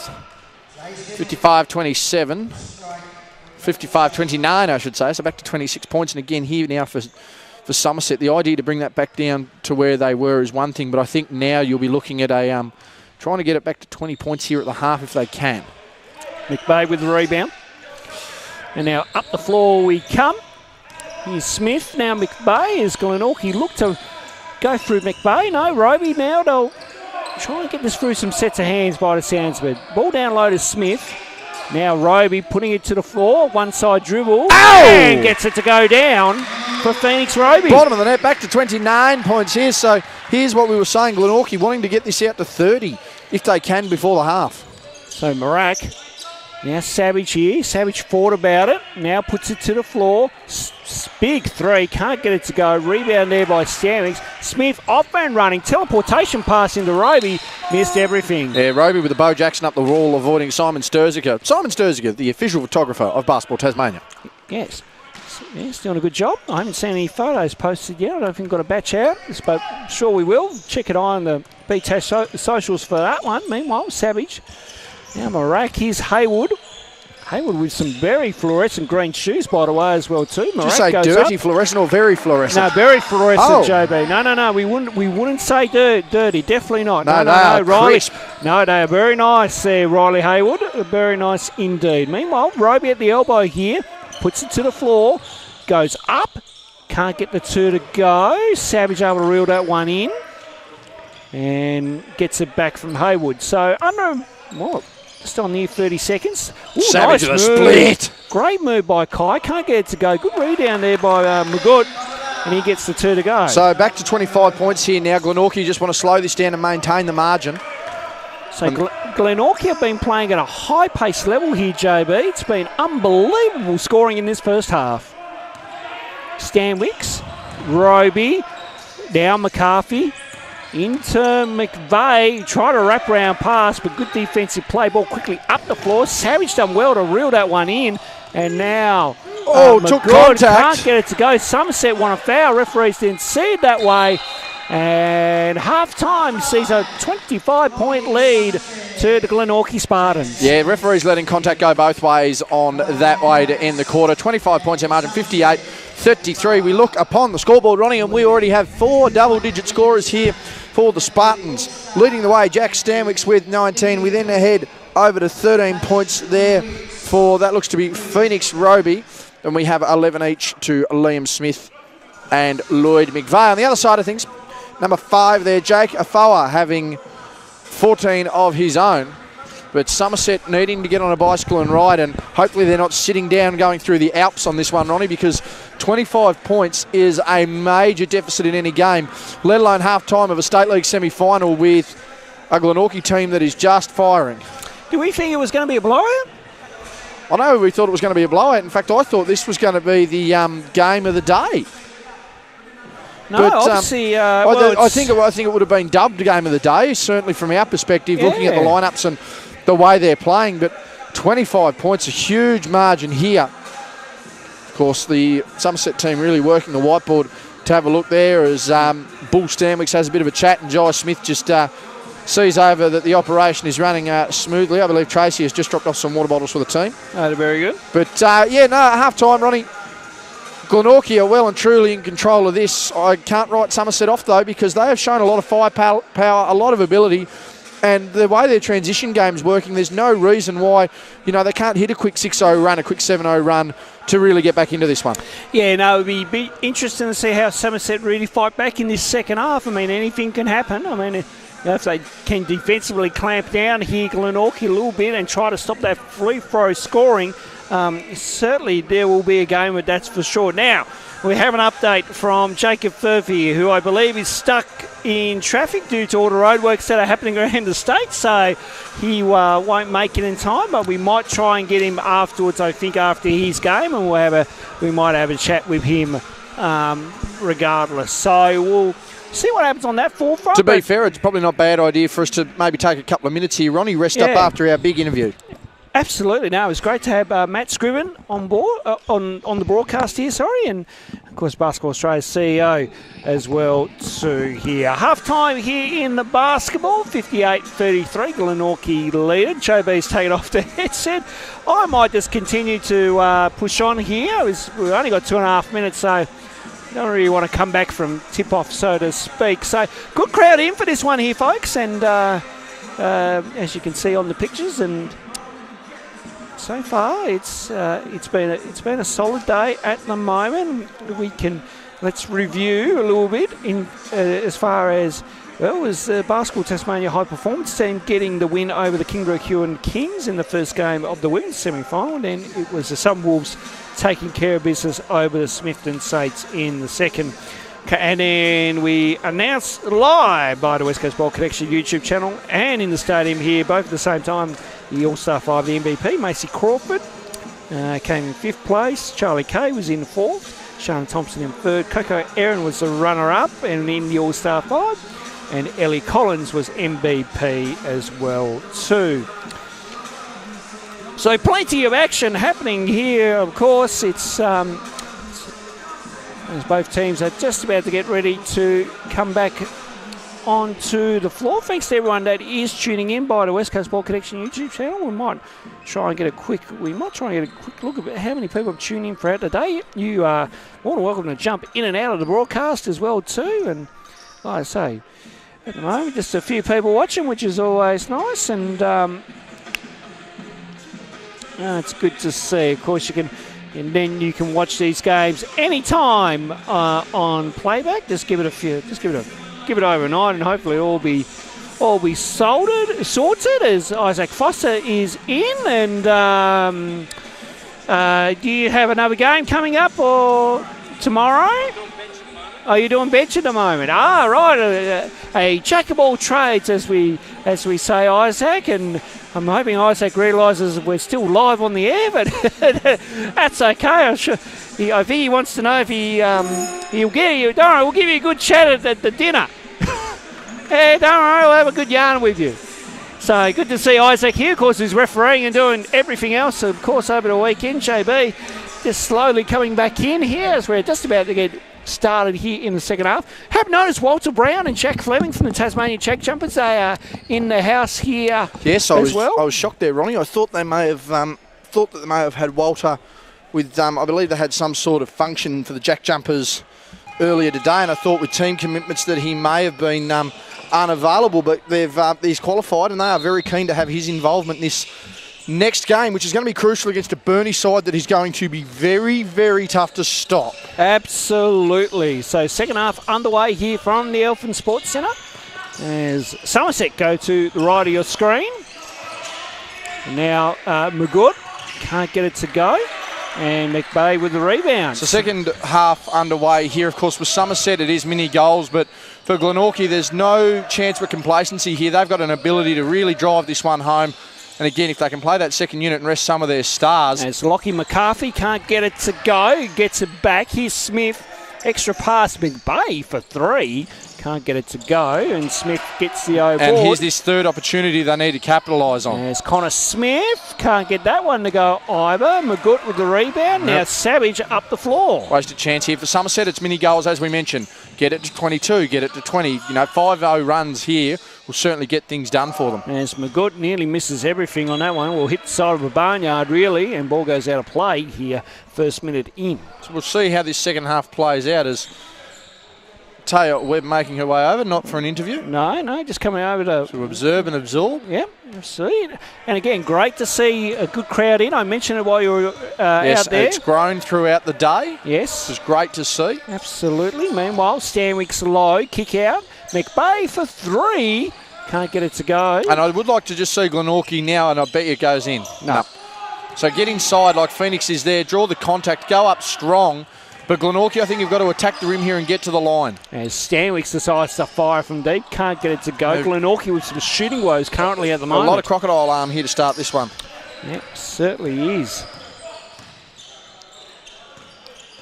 55-27. 55-29, I should say. So back to 26 points. And again, here now for Somerset, the idea to bring that back down to where they were is one thing, but I think now you'll be looking at trying to get it back to 20 points here at the half if they can. McVeigh with the rebound. And now up the floor we come. Here's Smith. Now McVeigh is Glenorchy. Look to go through McVeigh. No, Robey now. They'll try and get this through some sets of hands by the sounds of it. Ball down low to Smith. Now Robey putting it to the floor. One side dribble. And gets it to go down for Phoenix Robey. Bottom of the net, back to 29 points here. So here's what we were saying. Glenorchy wanting to get this out to 30 if they can before the half. So Marak. Now Savage here. Savage thought about it. Now puts it to the floor. Big 3. Can't get it to go. Rebound there by Stanwicks. Smith off and running. Teleportation pass into Robey. Missed everything. Yeah, Robey with the Bo Jackson up the wall, avoiding Simon Sturziger. Simon Sturziger, the official photographer of Basketball Tasmania. Yes. Yes, doing a good job. I haven't seen any photos posted yet. I don't think we've got a batch out, but I'm sure we will. Check it on the BTAS socials for that one. Meanwhile, Savage. Now Marak, here's Haywood. Haywood with some very fluorescent green shoes, by the way, as well too. Did you say dirty fluorescent or very fluorescent? No, very fluorescent, JB. No. We wouldn't say dirty. Definitely not. No, Riley. crisp. No, they are very nice there, Riley Haywood. Very nice indeed. Meanwhile, Robey at the elbow here. Puts it to the floor. Goes up. Can't get the 2 to go. Savage able to reel that one in. And gets it back from Haywood. So just on near 30 seconds. Ooh, Savage nice with a split. Great move by Kai. Can't get it to go. Good rebound there by Magood. And he gets the 2 to go. So back to 25 points here now. Glenorchy just want to slow this down and maintain the margin. So Glenorchy have been playing at a high-paced level here, JB. It's been unbelievable scoring in this first half. Stanwicks, Robey, now McCarthy, into McVeigh. Try to wrap around pass, but good defensive play. Ball quickly up the floor. Savage done well to reel that one in. And now took contact. Can't get it to go. Somerset won a foul. Referees didn't see it that way. And half-time sees a 25-point lead to the Glenorchy Spartans. Yeah, referees letting contact go both ways on that way to end the quarter. 25 points in margin, 58-33. We look upon the scoreboard, Ronnie, and we already have 4 double-digit scorers here for the Spartans. Leading the way, Jack Stanwicks with 19. We then head over to 13 points there for, that looks to be Phoenix Robey. And we have 11 each to Liam Smith and Lloyd McVeigh. On the other side of things, number 5 there, Jake Afoa, having 14 of his own. But Somerset needing to get on a bicycle and ride, and hopefully they're not sitting down going through the Alps on this one, Ronnie, because 25 points is a major deficit in any game, let alone half-time of a State League semi-final with a Glenorchy team that is just firing. Do we think it was going to be a blowout? I know we thought it was going to be a blowout. In fact, I thought this was going to be the game of the day. No, but, obviously, I think it would have been dubbed the game of the day, certainly from our perspective, looking at the lineups and the way they're playing. But 25 points, a huge margin here. Of course, the Somerset team really working the whiteboard to have a look there as Bull Stanwicks has a bit of a chat and Jai Smith just sees over that the operation is running smoothly. I believe Tracy has just dropped off some water bottles for the team. Very good. But, half-time, Ronnie. Glenorchy are well and truly in control of this. I can't write Somerset off, though, because they have shown a lot of firepower, a lot of ability, and the way their transition game's working, there's no reason why, they can't hit a quick 6-0 run, a quick 7-0 run to really get back into this one. Yeah, no, it would be interesting to see how Somerset really fight back in this second half. I mean, anything can happen. I mean, if they can defensively clamp down here, Glenorchy a little bit, and try to stop that free-throw scoring, certainly there will be a game, but that's for sure. Now, we have an update from Jacob Furphy, who I believe is stuck in traffic due to all the roadworks that are happening around the state, so he won't make it in time, but we might try and get him afterwards, I think, after his game, and we might have a chat with him regardless. So we'll see what happens on that forefront. To be fair, it's probably not a bad idea for us to maybe take a couple of minutes here, Ronnie, rest up after our big interview. Absolutely. No, it was great to have Matt Scriven on board, on the broadcast here, and of course Basketball Australia's CEO as well too here. Half-time here in the basketball, 58-33, Glenorchy lead. Joe B's taken off the headset. I might just continue to push on here. We've only got 2.5 minutes, so don't really want to come back from tip-off, so to speak. So good crowd in for this one here, folks, and as you can see on the pictures, and so far, it's been a solid day at the moment. Let's review a little bit in as far as the Basketball Tasmania High Performance team getting the win over the Kingaroa Kings in the first game of the women's semi-final. Then it was the Sunwolves taking care of business over the Smithton Saints in the second. And then we announced live by the West Coast Ball Connection YouTube channel and in the stadium here, both at the same time, the All-Star 5, the MVP, Macy Crawford, came in 5th place. Charlie Kay was in 4th. Shannon Thompson in 3rd. Coco Aaron was the runner-up and in the All-Star 5. And Ellie Collins was MVP as well too. So plenty of action happening here, of course. It's as both teams are just about to get ready to come back onto the floor. Thanks to everyone that is tuning in by the West Coast Ball Connection YouTube channel. We might try and get a quick look at how many people have tuned in throughout the day. You are more than welcome to jump in and out of the broadcast as well too. And like I say, at the moment, just a few people watching, which is always nice. And it's good to see. Of course, and then you can watch these games anytime on playback. Just give it overnight, and hopefully all be sorted as Isaac Foster is in. And do you have another game coming up or tomorrow? Are you doing bench at the moment? Right. A jack of all trades, as we say, Isaac. And I'm hoping Isaac realises we're still live on the air, but that's okay. I think he wants to know if he'll get you. Don't worry, we'll give you a good chat at the dinner. Hey, don't worry, we'll have a good yarn with you. So good to see Isaac here. Of course, he's refereeing and doing everything else. Of course, over the weekend, JB just slowly coming back in here as we're just about to get started here in the second half. Have noticed Walter Brown and Jack Fleming from the Tasmanian Check Jumpers. They are in the house here. Yes, I was shocked there, Ronnie. I thought they may have had Walter with. I believe they had some sort of function for the Jack Jumpers earlier today, and I thought with team commitments that he may have been unavailable. But he's qualified, and they are very keen to have his involvement in this next game, which is going to be crucial against a Burnie side that is going to be very, very tough to stop. Absolutely. So second half underway here from the Elfin Sports Centre as Somerset go to the right of your screen. And now Magood can't get it to go. And McBay with the rebound. So second half underway here, of course, with Somerset, it is mini goals, but for Glenorchy, there's no chance for complacency here. They've got an ability to really drive this one home And again, if they can play that second unit and rest some of their stars. As Lockie McCarthy can't get it to go. Gets it back. Here's Smith. Extra pass. McVeigh for 3. Can't get it to go. And Smith gets the overboard. And here's this third opportunity they need to capitalise on. There's Connor Smith. Can't get that one to go either. Magoot with the rebound. Now Savage up the floor. Wasted chance here for Somerset. It's mini goals, as we mentioned. Get it to 22, get it to 20. You know, 5-0 runs here will certainly get things done for them. As Magoot nearly misses everything on that one. Will hit the side of a barnyard, really, and ball goes out of play here, first minute in. So we'll see how this second half plays out as Taya Webb making her way over, not for an interview. No, just coming over to observe and absorb. Yep, see. And again, great to see a good crowd in. I mentioned it while you were yes, out there. It's grown throughout the day. Yes. It's great to see. Absolutely. Meanwhile, Stanwick's low, kick out. McVeigh for 3. Can't get it to go. And I would like to just see Glenorchy now, and I bet you it goes in. No. So get inside like Phoenix is there, draw the contact, go up strong. But Glenorchy, I think you've got to attack the rim here and get to the line. As Stanwick decides to fire from deep, can't get it to go. Glenorchy with some shooting woes currently at the moment. A lot of crocodile arm here to start this one. Yep, certainly is.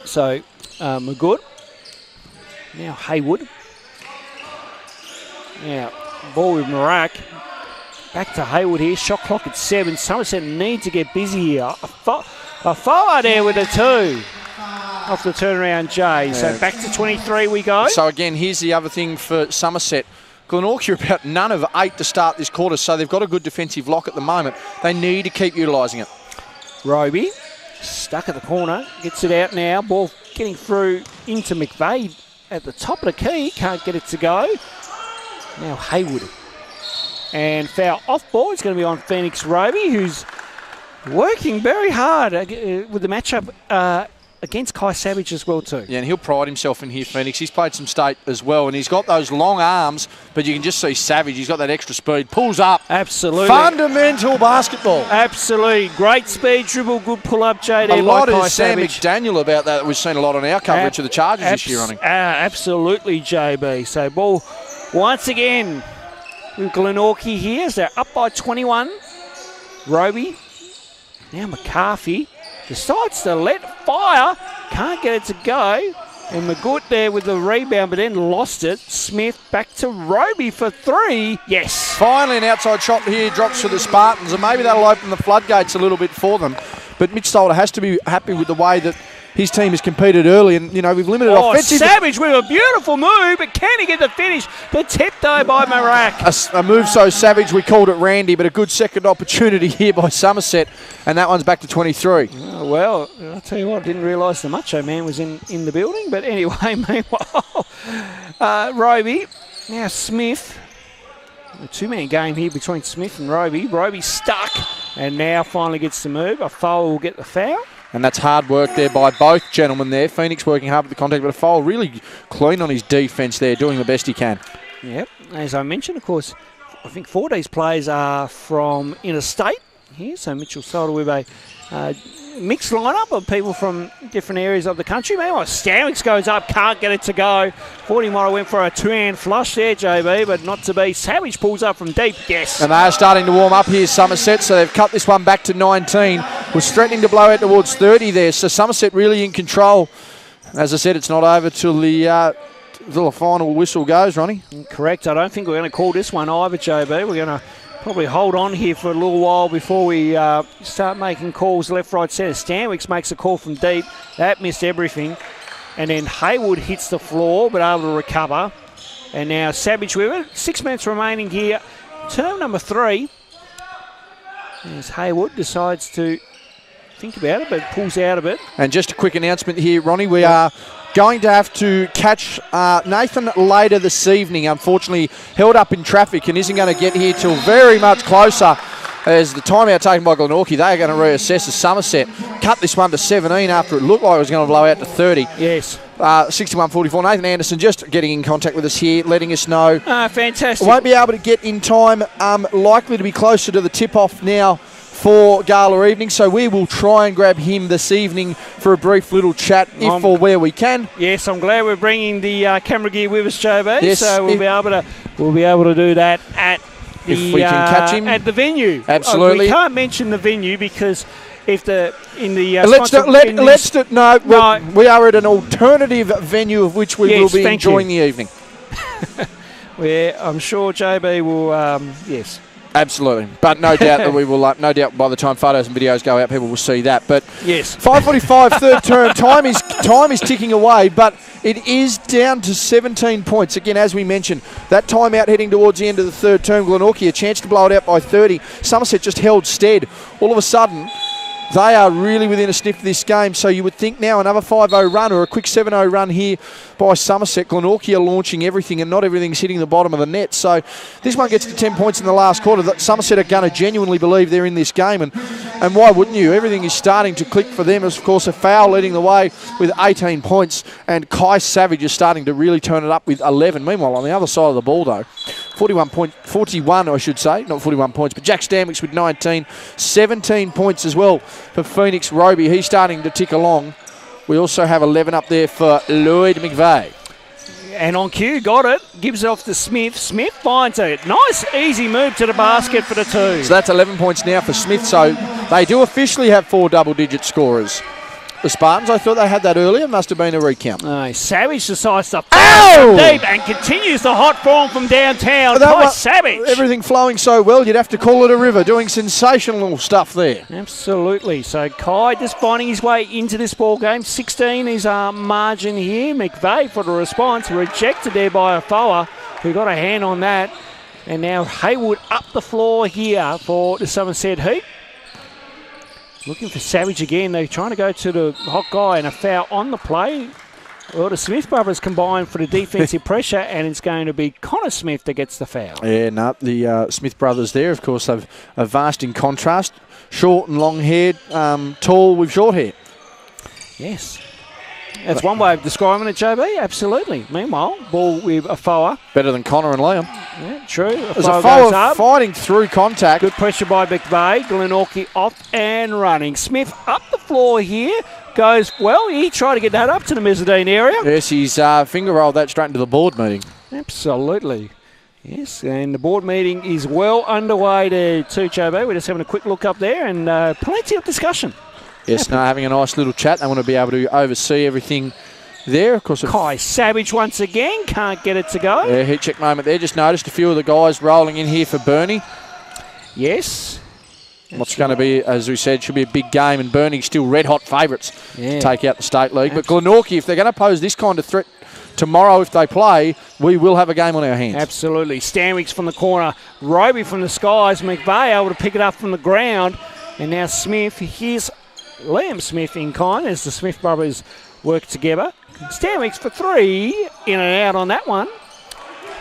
So, Magoot. Now Haywood. Now, ball with Marak. Back to Haywood here. Shot clock at 7. Somerset need to get busy here. A forward there with a 2. Off the turnaround, Jay. Yeah. So back to 23 we go. So again, here's the other thing for Somerset. Glenorchy are about none of 8 to start this quarter, so they've got a good defensive lock at the moment. They need to keep utilising it. Robey, stuck at the corner, gets it out now. Ball getting through into McVeigh at the top of the key. Can't get it to go. Now Haywood. And foul off ball. It's going to be on Phoenix Robey, who's working very hard with the matchup against Kai Savage as well too. Yeah, and he'll pride himself in here, Phoenix. He's played some state as well, and he's got those long arms, but you can just see Savage. He's got that extra speed. Pulls up. Absolutely. Fundamental basketball. Absolutely. Great speed dribble, good pull-up, JD. A lot by is Kai Sam Savage. McDaniel about that. We've seen a lot on our coverage of the Chargers this year, running. Absolutely, JB. So ball once again with Glenorchy here. So they're up by 21. Robey. Now McCarthy decides to let fire. Can't get it to go. And Magoot there with the rebound, but then lost it. Smith back to Robey for 3. Yes. Finally an outside shot here drops for the Spartans, and maybe that'll open the floodgates a little bit for them. But Mitch Stolder has to be happy with the way that his team has competed early, and, you know, we've limited offensive. Savage with a beautiful move, but can he get the finish? The tip, though, by Marak. A move so savage, we called it Randy, but a good second opportunity here by Somerset, and that one's back to 23. Oh, well, I'll tell you what, I didn't realise the Macho Man was in the building, but anyway, meanwhile, Robey, now Smith. A two-man game here between Smith and Robey. Robey stuck, and now finally gets the move. A foul will get the foul. And that's hard work there by both gentlemen there. Phoenix working hard with the contact, but a foul really clean on his defence there, doing the best he can. Yep. As I mentioned, of course, I think 4 of these players are from interstate here. So Mitchell Solder with a mixed lineup of people from different areas of the country. Meanwhile, Stanwicks goes up, can't get it to go. 40 might have went for a two-hand flush there, JB, but not to be. Savage pulls up from deep, yes. And they are starting to warm up here, Somerset, so they've cut this one back to 19. Was threatening to blow out towards 30 there, so Somerset really in control. As I said, it's not over till the final whistle goes, Ronnie. Correct. I don't think we're going to call this one either, JB. We're going to probably hold on here for a little while before we start making calls left, right, centre. Stanwicks makes a call from deep. That missed everything. And then Haywood hits the floor, but able to recover. And now Savage with it. 6 minutes remaining here. Term number 3. As Haywood decides to think about it, but pulls out of it. And just a quick announcement here, Ronnie. We are going to have to catch Nathan later this evening. Unfortunately, held up in traffic and isn't going to get here till very much closer. As the timeout taken by Glenorchy, they are going to reassess as Somerset cut this one to 17 after it looked like it was going to blow out to 30. Yes. 61-44. Nathan Anderson just getting in contact with us here, letting us know. Fantastic. Won't be able to get in time. Likely to be closer to the tip-off now for gala evening, so we will try and grab him this evening for a brief little chat, if or where we can. Yes, I'm glad we're bringing the camera gear with us, JB. Yes, so we'll be able to do that at if we can catch him at the venue. Absolutely. We can't mention the venue because if the in the we are at an alternative venue of which we will be enjoying the evening. Where I'm sure JB will. Yes. Absolutely, but no doubt that we will. No doubt by the time photos and videos go out, people will see that. But yes, 5:45, third term. Time is ticking away, but it is down to 17 points. Again, as we mentioned, that timeout heading towards the end of the third term. Glenorchy a chance to blow it out by 30. Somerset just held stead. All of a sudden, they are really within a sniff of this game. So you would think now another 5-0 run or a quick 7-0 run here by Somerset. Glenorchy are launching everything and not everything's hitting the bottom of the net. So this one gets to 10 points in the last quarter. Somerset are going to genuinely believe they're in this game. And why wouldn't you? Everything is starting to click for them. As of course, a foul leading the way with 18 points. And Kai Savage is starting to really turn it up with 11. Meanwhile, on the other side of the ball, though, 41, I should say. Not 41 points, but Jack Stanwicks with 19. 17 points as well for Phoenix Robey. He's starting to tick along. We also have 11 up there for Lloyd McVeigh. And on cue, got it. Gives it off to Smith. Smith finds a nice, easy move to the basket for the 2. So that's 11 points now for Smith. So they do officially have 4 double-digit scorers. The Spartans, I thought they had that earlier. Must have been a recount. Savage decides to fire deep and continues the hot form from downtown. Savage. Everything flowing so well, you'd have to call it a river. Doing sensational stuff there. Absolutely. So Kai just finding his way into this ball game. 16 is our margin here. McVeigh for the response. Rejected there by Afoa, who got a hand on that. And now Haywood up the floor here for the Somerset Heat. Looking for Savage again. They're trying to go to the hot guy and a foul on the play. Well, the Smith brothers combine for the defensive pressure, and it's going to be Connor Smith that gets the foul. Yeah, no, the Smith brothers there, of course, have a vast in contrast. Short and long-haired, tall with short hair. Yes. That's one way of describing it, JB. Absolutely. Meanwhile, ball with Afoa. Better than Connor and Liam. Yeah, true. There's Afoa fighting through contact. Good pressure by McVeigh. Glenorchy off and running. Smith up the floor here. Goes, well, he tried to get that up to the mezzanine area. Yes, he's finger rolled that straight into the board meeting. Absolutely. Yes, and the board meeting is well underway there too, JB. We're just having a quick look up there and plenty of discussion. Yes, having a nice little chat. They want to be able to oversee everything there. Of course, Kai Savage once again can't get it to go. Yeah, heat check moment there. Just noticed a few of the guys rolling in here for Bernie. Yes. What's going to be, as we said, should be a big game, and Burney's still red-hot favourites to take out the State League. But Glenorchy, if they're going to pose this kind of threat tomorrow if they play, we will have a game on our hands. Absolutely. Stanwicks from the corner, Robey from the skies, McVeigh able to pick it up from the ground, and now Smith. Here's Liam Smith in kind as the Smith brothers work together. Stanwicks for 3, in and out on that one.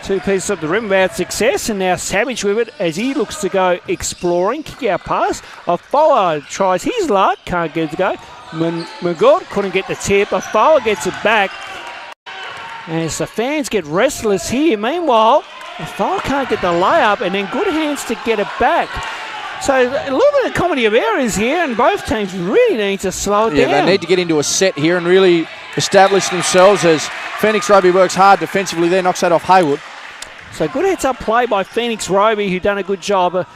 2 pieces of the rim without success, and now Savage with it as he looks to go exploring. Kick out pass. Afoa tries his luck, can't get it to go. McGood couldn't get the tip. Afoa gets it back. And as the fans get restless here, meanwhile, Afoa can't get the layup, and then good hands to get it back. So a little bit of comedy of errors here, and both teams really need to slow it down. Yeah, they need to get into a set here and really establish themselves as Phoenix Robey works hard defensively there, knocks that off Haywood. So good heads-up play by Phoenix Robey, who done a good job. A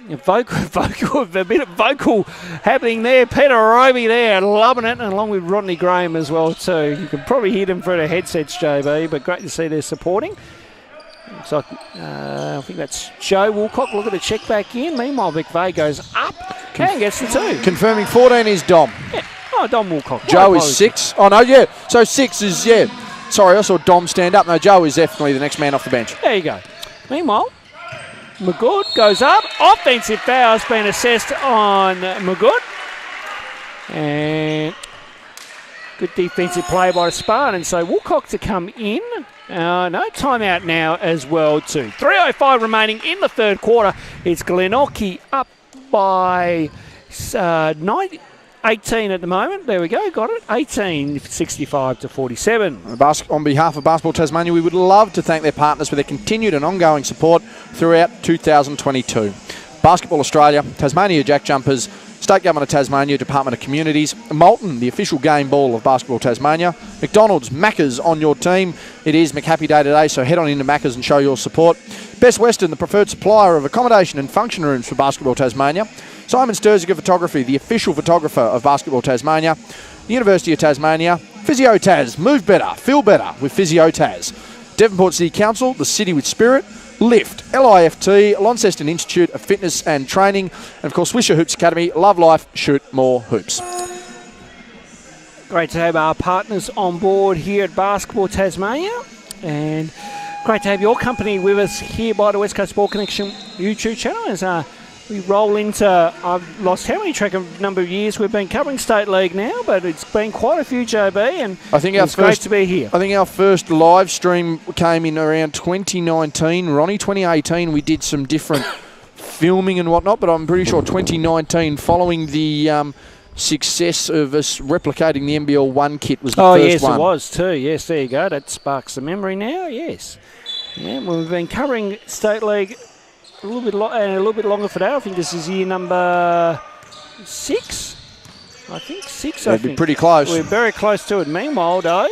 bit of vocal happening there. Peter Robey there, loving it, and along with Rodney Graham as well too. You can probably hear them through the headsets, JB, but great to see they're supporting. Looks like, I think that's Joe Woolcock. Look at the check back in. Meanwhile, McVeigh goes up and gets the 2. Confirming 14 is Dom. Yeah. Oh, Dom Woolcock. Joe is 6. Oh, no, yeah. So 6 is, yeah. Sorry, I saw Dom stand up. No, Joe is definitely the next man off the bench. There you go. Meanwhile, McGood goes up. Offensive foul's been assessed on McGood. And good defensive play by the Spartans. So Woolcock to come in. No timeout now as well too. 3:05 remaining in the third quarter. It's Glenorchy up by 18 at the moment. There we go, got it. 18, 65 to 47. On behalf of Basketball Tasmania, we would love to thank their partners for their continued and ongoing support throughout 2022. Basketball Australia, Tasmania Jack Jumpers, State Government of Tasmania, Department of Communities, Moulton, the official game ball of Basketball Tasmania, McDonald's, Macca's on your team. It is McHappy Day today, so head on into Macca's and show your support. Best Western, the preferred supplier of accommodation and function rooms for Basketball Tasmania. Simon Sturziger Photography, the official photographer of Basketball Tasmania. University of Tasmania, Physio Tas, move better, feel better with Physio Tas. Devonport City Council, the city with spirit. Lift, LIFT, Launceston Institute of Fitness and Training, and of course Swisher Hoops Academy, love life, shoot more hoops. Great to have our partners on board here at Basketball Tasmania, and great to have your company with us here by the West Coast Sport Connection YouTube channel as we roll into, I've lost how many track of number of years we've been covering State League now, but it's been quite a few, JB, and I think it's great to be here. I think our first live stream came in around 2019, Ronnie. 2018 we did some different filming and whatnot, but I'm pretty sure 2019, following the success of us replicating the NBL 1 kit, was the first one. Oh, yes, it was too. Yes, there you go. That sparks the memory now, yes. Yeah, well, we've been covering State League a little bit longer for that. I think this is year number 6. I think 6. That'd be pretty close. We're very close to it. Meanwhile, though,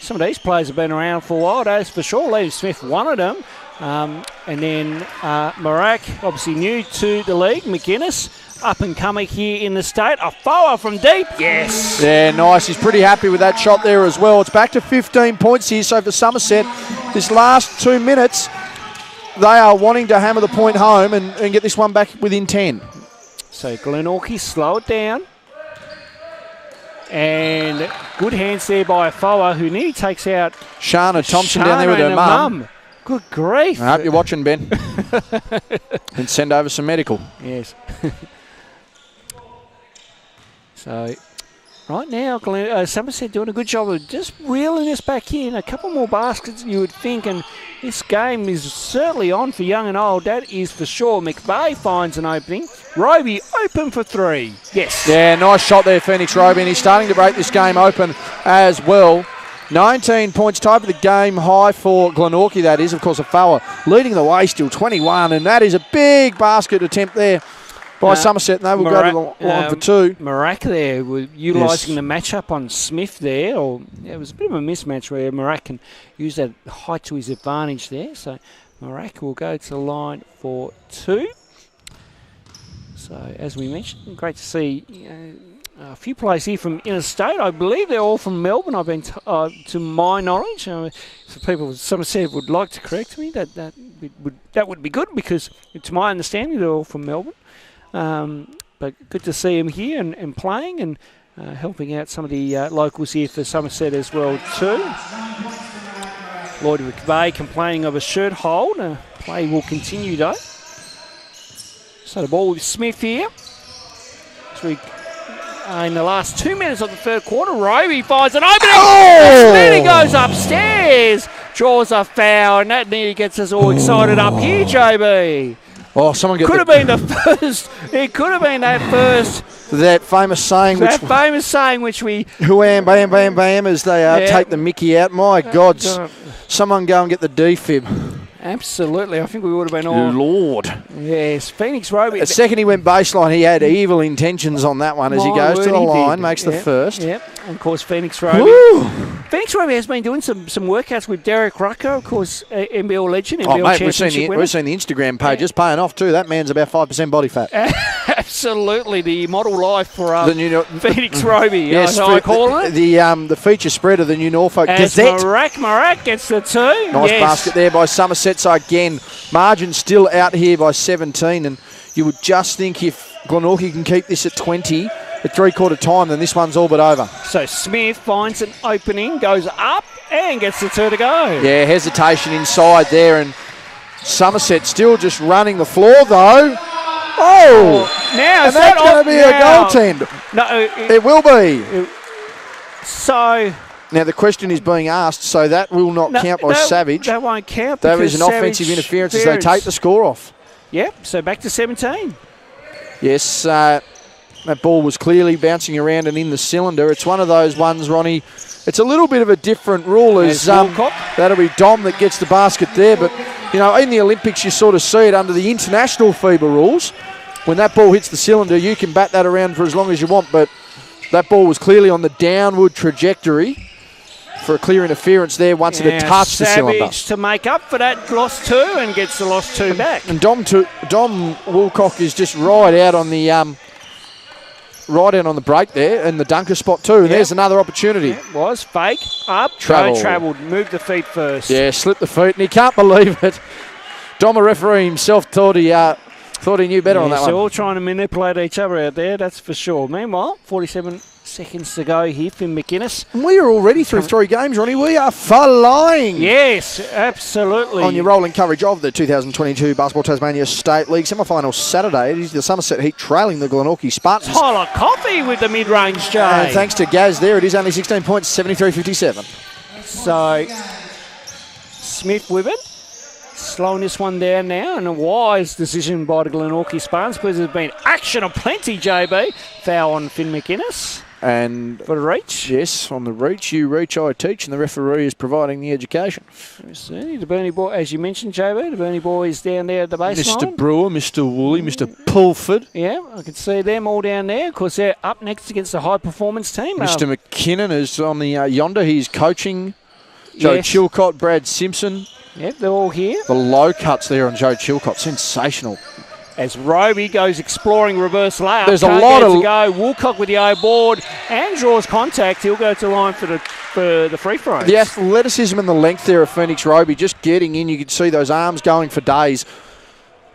some of these players have been around for a while. That's for sure. Lee Smith, one of them. And then Marak, obviously new to the league. McGuinness, up and coming here in the state. A Foa from deep. Yes. Yeah, nice. He's pretty happy with that shot there as well. It's back to 15 points here. So for Somerset, this last 2 minutes, they are wanting to hammer the point home and get this one back within 10. So Glenorchy, slow it down. And good hands there by Foa, who nearly takes out Shana Thompson down there with her mum. Good grief. I hope you're watching, Ben. And send over some medical. Yes. So right now, Somerset doing a good job of just reeling this back in. A couple more baskets, you would think, and this game is certainly on for young and old. That is for sure. McVeigh finds an opening. Robey open for 3. Yes. Yeah, nice shot there, Phoenix Robey, and he's starting to break this game open as well. 19 points, tied for the game high for Glenorchy, that is. Of course, Afoa leading the way still, 21, and that is a big basket attempt there by Somerset, and they will go to the line for 2. Marak there, utilising the matchup on Smith there. It was a bit of a mismatch where Marak can use that height to his advantage there. So Marak will go to the line for 2. So as we mentioned, great to see a few players here from interstate. I believe they're all from Melbourne. I've been, to my knowledge, for people Somerset would like to correct me, that would be good, because to my understanding they're all from Melbourne. But good to see him here and playing and helping out some of the locals here for Somerset as well too. Lloyd McVeigh complaining of a shirt hold. Play will continue though. So the ball with Smith here. In the last 2 minutes of the third quarter, Robey finds an opening. Oh! Smitty goes upstairs, draws a foul, and that nearly gets us all excited up here, JB. Oh, someone could have been the first. It could have been that first. That famous saying, which we wham, bam, bam, bam, as they take the Mickey out. My God, someone go and get the defib. Absolutely, I think we would have been all. Lord. Yes, Phoenix Robey. The second he went baseline, he had evil intentions on that one as he goes to the line, makes the first. Yep, and of course Phoenix Robey. Woo! Phoenix Robey has been doing some workouts with Derek Rucker, of course, NBL legend, NBL championship winner. We've seen the Instagram page just paying off too. That man's about 5% body fat. Absolutely, the model life for Phoenix Robey. Yes, I call it. The feature spread of the New Norfolk Gazette. Marak gets the 2. Nice basket there by Somerset. So again, margin still out here by 17, and you would just think if Glenorchy can keep this at 20 at three-quarter time, then this one's all but over. So Smith finds an opening, goes up, and gets the 2 to go. Yeah, hesitation inside there, and Somerset still just running the floor, though. Oh! Now, and that's going to be a goaltend. No, it will be. So... Now, the question is being asked, so that will not count by Savage. That won't count. That is an offensive interference as they take the score off. Yep, so back to 17. Yes, that ball was clearly bouncing around and in the cylinder. It's one of those ones, Ronnie. It's a little bit of a different rule as that'll be Dom that gets the basket there. But, in the Olympics you sort of see it under the international FIBA rules. when that ball hits the cylinder, you can bat that around for as long as you want, but that ball was clearly on the downward trajectory for a clear interference there once it had touched the cylinder. Savage to make up for that lost 2 and gets the lost 2 back. And Dom Woolcock is just right out on the break there and the dunker spot too. And there's another opportunity. It was fake up, travelled, moved the feet first. Yeah, slipped the feet, and he can't believe it. Dom, a referee himself, thought he knew better on that one. So all trying to manipulate each other out there, that's for sure. Meanwhile, 47 seconds to go here for McInnes. And we are already through 3 games, Ronnie. We are flying. Yes, absolutely. On your rolling coverage of the 2022 Basketball Tasmania State League semi-final Saturday, it is the Somerset Heat trailing the Glenorchy Spartans. Tyler Coffey with the mid-range, Jay. And thanks to Gaz there, it is only 16 points, 73-57. So, Smith with it. Slowing this one down now, and a wise decision by the Glenorchy Spartans because there's been action aplenty, JB. Foul on Finn McInnes. And for the reach. Yes, on the reach. You reach, I teach, and the referee is providing the education. See, the Burnie Boy, as you mentioned, JB, the Burnie Boys down there at the baseline. Mr. Brewer, Mr. Woolley, Mr. Pulford. Yeah, I can see them all down there. Of course, they're up next against the high-performance team. Mr. McKinnon is on the yonder. He's coaching Joe Chilcott, Brad Simpson. Yep, they're all here. The low cuts there on Joe Chilcott, sensational. As Robey goes exploring reverse layup. There's a lot to go. Woolcock with the O board and draws contact. He'll go to the line for the free throws. The athleticism and the length there of Phoenix Robey, just getting in. You can see those arms going for days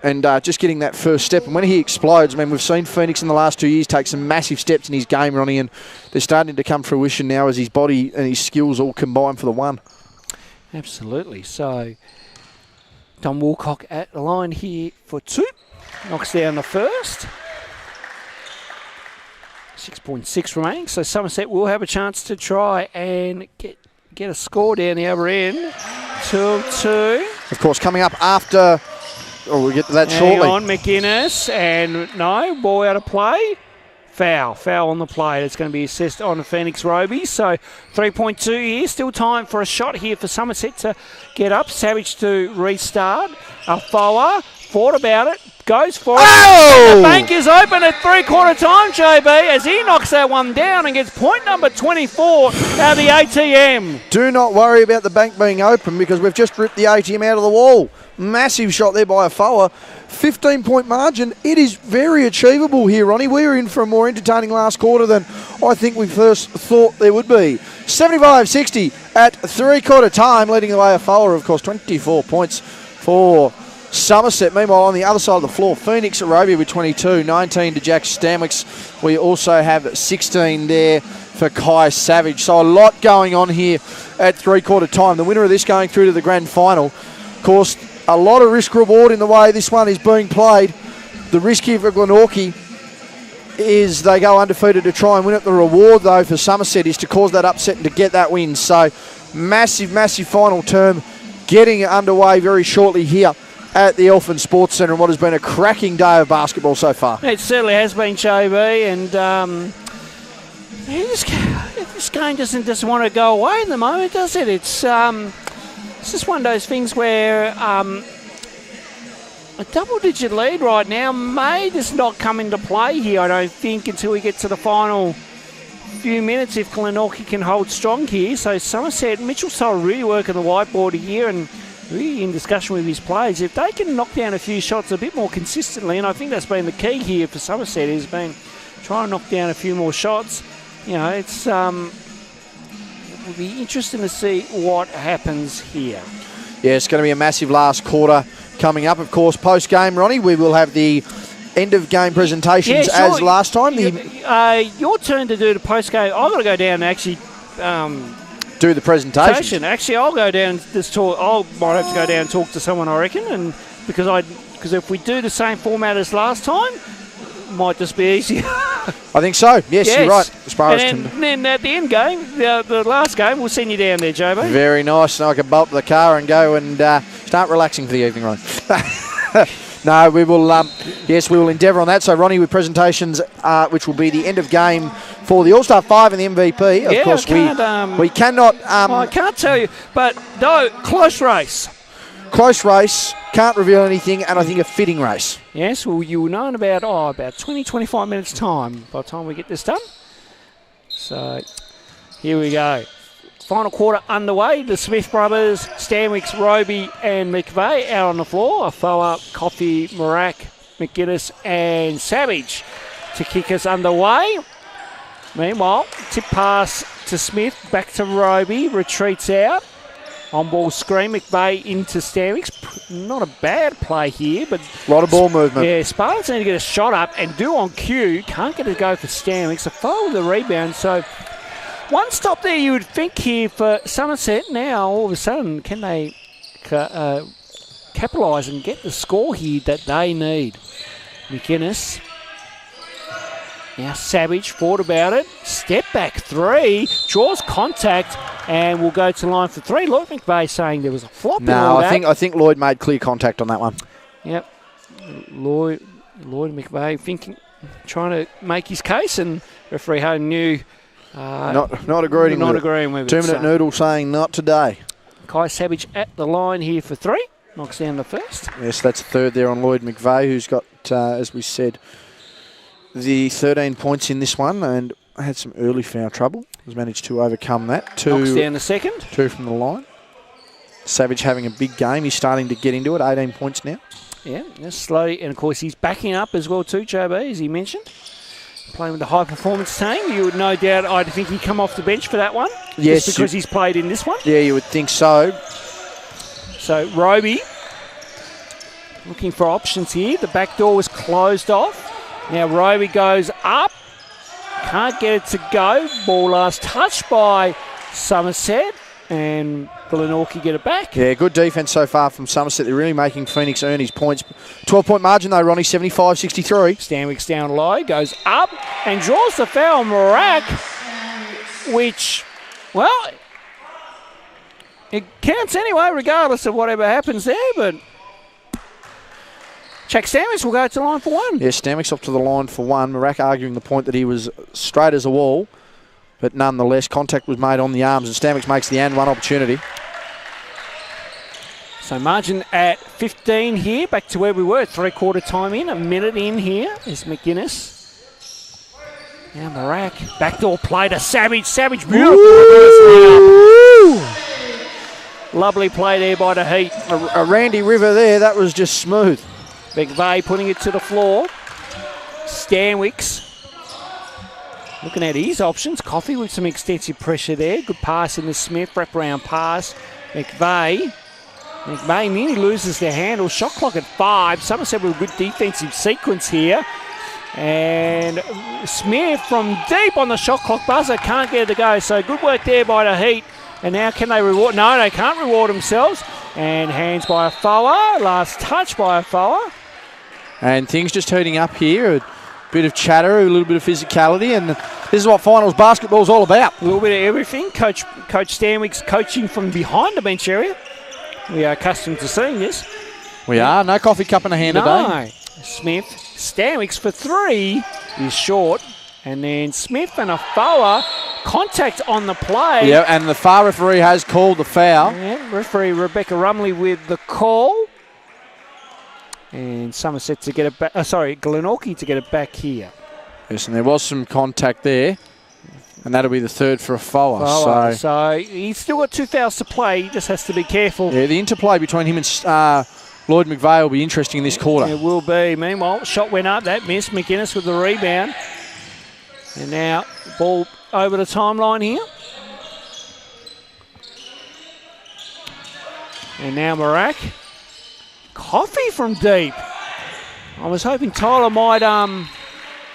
and just getting that first step. And when he explodes, we've seen Phoenix in the last 2 years take some massive steps in his game, Ronnie, and they're starting to come fruition now as his body and his skills all combine for the one. Absolutely. So, Dom Woolcock at the line here for 2. Knocks down the first. 6.6 remaining. So Somerset will have a chance to try and get a score down the other end. 2-2. Of course, coming up after... Oh, we'll get to that shortly. Hang on, McInnes. And no, ball out of play. Foul on the play. It's going to be assessed on Phoenix Robey. So 3.2 here. Still time for a shot here for Somerset to get up. Savage to restart. Afoa thought about it. Goes for it. Oh! The bank is open at 3/4 time, JB, as he knocks that one down and gets point number 24 out of the ATM. Do not worry about the bank being open because we've just ripped the ATM out of the wall. Massive shot there by Afoa. 15-point margin. It is very achievable here, Ronnie. We were in for a more entertaining last quarter than I think we first thought there would be. 75-60 at 3/4 time, leading the way Afoa, of course, 24 points for Somerset. Meanwhile, on the other side of the floor, Phoenix Robey with 22, 19 to Jack Stanwicks. We also have 16 there for Kai Savage. So a lot going on here at 3/4 time. The winner of this going through to the grand final. Of course, a lot of risk reward in the way this one is being played. The risk here for Glenorchy is they go undefeated to try and win it. The reward, though, for Somerset is to cause that upset and to get that win. So massive, massive final term getting underway very shortly here at the Elfin Sports Centre, and what has been a cracking day of basketball so far. It certainly has been, JB, and this game doesn't want to go away at the moment, does it? It's just one of those things where a double-digit lead right now may just not come into play here, I don't think, until we get to the final few minutes if Glenorchy can hold strong here. So Somerset, Mitchell Sorrell really working the whiteboard here and really in discussion with his players. If they can knock down a few shots a bit more consistently, and I think that's been the key here for Somerset, has been trying to knock down a few more shots. It's it will be interesting to see what happens here. Yeah, it's going to be a massive last quarter coming up. Of course, post-game, Ronnie, we will have the end-of-game presentations as last time. Your turn to do the post-game. I've got to go down and actually... do the presentation. Actually, I'll go down and just talk. Might have to go down and talk to someone, I reckon, and because if we do the same format as last time, it might just be easier. I think so. Yes, you're right. As far and then at the end game, the last game, we'll send you down there, JB. Very nice. And I can bolt the car and go and start relaxing for the evening, right? No, we will. Yes, we will endeavour on that. So, Ronnie, with presentations, which will be the end of game for the All-Star 5 and the MVP. Of course, we cannot. I can't tell you, but no, close race. Close race Can't reveal anything, and I think a fitting race. Yes, well, you will know in about 20, 25 minutes' time by the time we get this done. So, here we go. Final quarter underway. The Smith brothers, Stanwicks, Robey and McVeigh out on the floor. Afoa, Coffey, Morak, McGuinness and Savage to kick us underway. Meanwhile, tip pass to Smith, back to Robey, retreats out. On ball screen, McVeigh into Stanwicks. Not a bad play here, but A lot of ball movement. yeah, Spartans need to get a shot up and do on cue. Can't get a go for Stanwicks. Afoa with the rebound, so one stop there you would think here for Somerset. Now, all of a sudden, can they capitalise and get the score here that they need? McInnes. Now Savage thought about it. Step back three. Draws contact and will go to line for three. Lloyd McVeigh saying there was a flop in all that. I think Lloyd made clear contact on that one. Yep. Lloyd McVeigh trying to make his case, and referee Hayden knew Not agreeing with it. agreeing with it. 2 minute noodle saying not today. Kai Savage at the line here for three. Knocks down the first. Yes, that's third there on Lloyd McVeigh, who's got, as we said, the 13 points in this one and had some early foul trouble. Has managed to overcome that. Knocks down the second. 2 from the line. Savage having a big game. He's starting to get into it. 18 points now. Yeah, just slowly. And, of course, he's backing up as well too, JB, as he mentioned. Playing with the high-performance team. You would no doubt, I think he'd come off the bench for that one. Yes. Just because he's played in this one. Yeah, you would think so. So, Robey looking for options here. The back door was closed off. Now, Robey goes up. Can't get it to go. Ball last touched by Somerset. And Glenorchy get it back. Yeah, good defence so far from Somerset. They're really making Phoenix earn his points. 12-point margin though, Ronnie, 75-63. Stanwicks down low, goes up and draws the foul on Morak, which, well, it counts anyway, regardless of whatever happens there, but Jack Stanwicks will go to the line for one. Yeah, Stanwicks off to the line for one. Morak arguing the point that he was straight as a wall, but nonetheless, contact was made on the arms, and Stanwicks makes the and one opportunity. So margin at 15 here, back to where we were, three-quarter time in, a minute in here is McGuinness. Now Morak, backdoor play to Savage. Savage, beautiful reverse. Lovely play there by the Heat. A Randy River there, that was just smooth. McVeigh putting it to the floor. Stanwicks looking at his options. Coffey with some extensive pressure there. Good pass in the Smith, wraparound pass. McVeigh nearly loses their handle. Shot clock at 5. Somerset with a good defensive sequence here. And Smith from deep on the shot clock buzzer. Can't get it to go. So good work there by the Heat. And now can they reward? No, they can't reward themselves. And hands by Afoa. Last touch by Afoa. And things just heating up here. A bit of chatter, a little bit of physicality, and this is what finals basketball is all about. A little bit of everything. Coach Stanwicks coaching from behind the bench area. We are accustomed to seeing this. We are. No coffee cup in a hand today. Smith, Stanwicks for 3 is short. And then Smith and Afoa, contact on the play. Yeah, and the far referee has called the foul. Yeah, referee Rebecca Rumley with the call. And Somerset to get it back. Glenorchy to get it back here. Yes, and there was some contact there. And that'll be the third for Afoa. So he's still got 2 fouls to play. He just has to be careful. Yeah, the interplay between him and Lloyd McVeigh will be interesting this quarter. It will be. Meanwhile, shot went up. That missed. McInnes with the rebound. And now, ball over the timeline here. And now Morak. Coffee from deep. I was hoping Tyler might...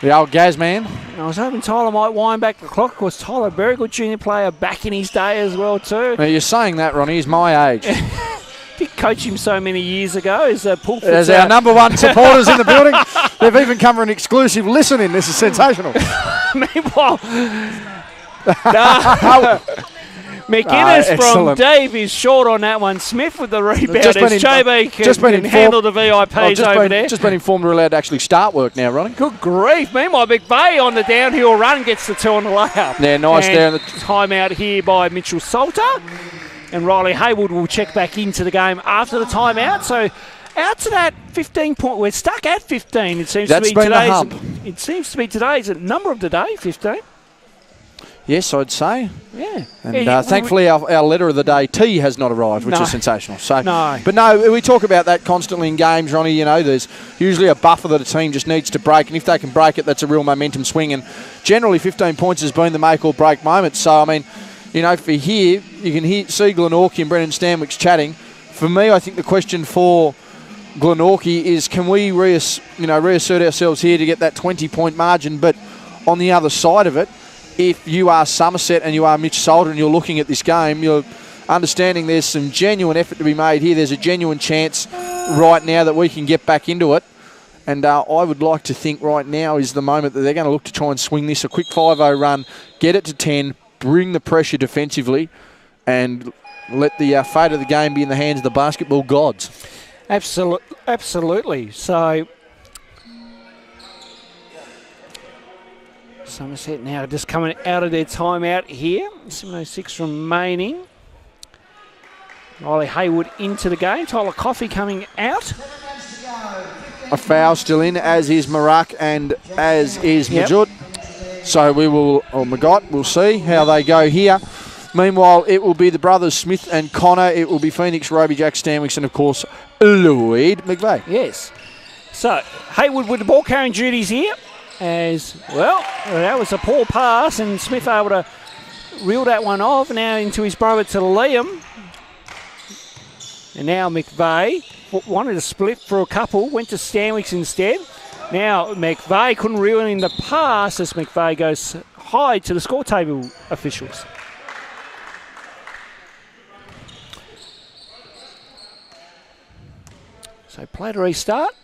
The old Gaz man. I was hoping Tyler might wind back the clock. Of course, Tyler, very good junior player, back in his day as well too. Now, you're saying that, Ronnie. He's my age. Did coach him so many years ago. As our number one supporters in the building. They've even come for an exclusive listen in. This is sensational. Meanwhile, McInnes from Dave is short on that one. Smith with the rebound. JB can handle the VIPs over there. Just been informed we're allowed to actually start work now, Ronnie. Good grief. Meanwhile, McVeigh on the downhill run gets the 2 on the layup. Yeah, nice there. Timeout here by Mitchell Salter. And Riley Haywood will check back into the game after the timeout. So out to that 15 point. We're stuck at 15. It seems That's to be been the today's. hump. It seems to be today's number of the day, 15. Yes, I'd say. Yeah. And thankfully, our letter of the day, T, has not arrived, which is sensational. So, No. But no, we talk about that constantly in games, Ronnie. You know, there's usually a buffer that a team just needs to break, and if they can break it, that's a real momentum swing. And generally, 15 points has been the make or break moment. So, I mean, you know, for here, you can see Glenorchy and Brendan Stanwicks chatting. For me, I think the question for Glenorchy is, can we reassert ourselves here to get that 20-point margin? But on the other side of it, if you are Somerset and you are Mitch Salter and you're looking at this game, you're understanding there's some genuine effort to be made here. There's a genuine chance right now that we can get back into it. And I would like to think right now is the moment that they're going to look to try and swing this. A quick 5-0 run, get it to 10, bring the pressure defensively, and let the fate of the game be in the hands of the basketball gods. Absolutely. So, Somerset now just coming out of their timeout here. 7:06 remaining. Riley Haywood into the game. Tyler Coffey coming out. A foul still in, as is Marak and as is Majut. So we'll see how they go here. Meanwhile, it will be the brothers Smith and Connor. It will be Phoenix, Robey, Jack Stanwicks, and of course, Lloyd McVeigh. Yes. So, Haywood with the ball carrying duties here. As well, that was a poor pass, and Smith able to reel that one off. Now into his brother to Liam. And now McVeigh wanted to split for a couple, went to Stanwicks instead. Now McVeigh couldn't reel in the pass as McVeigh goes high to the score table officials. So play to restart.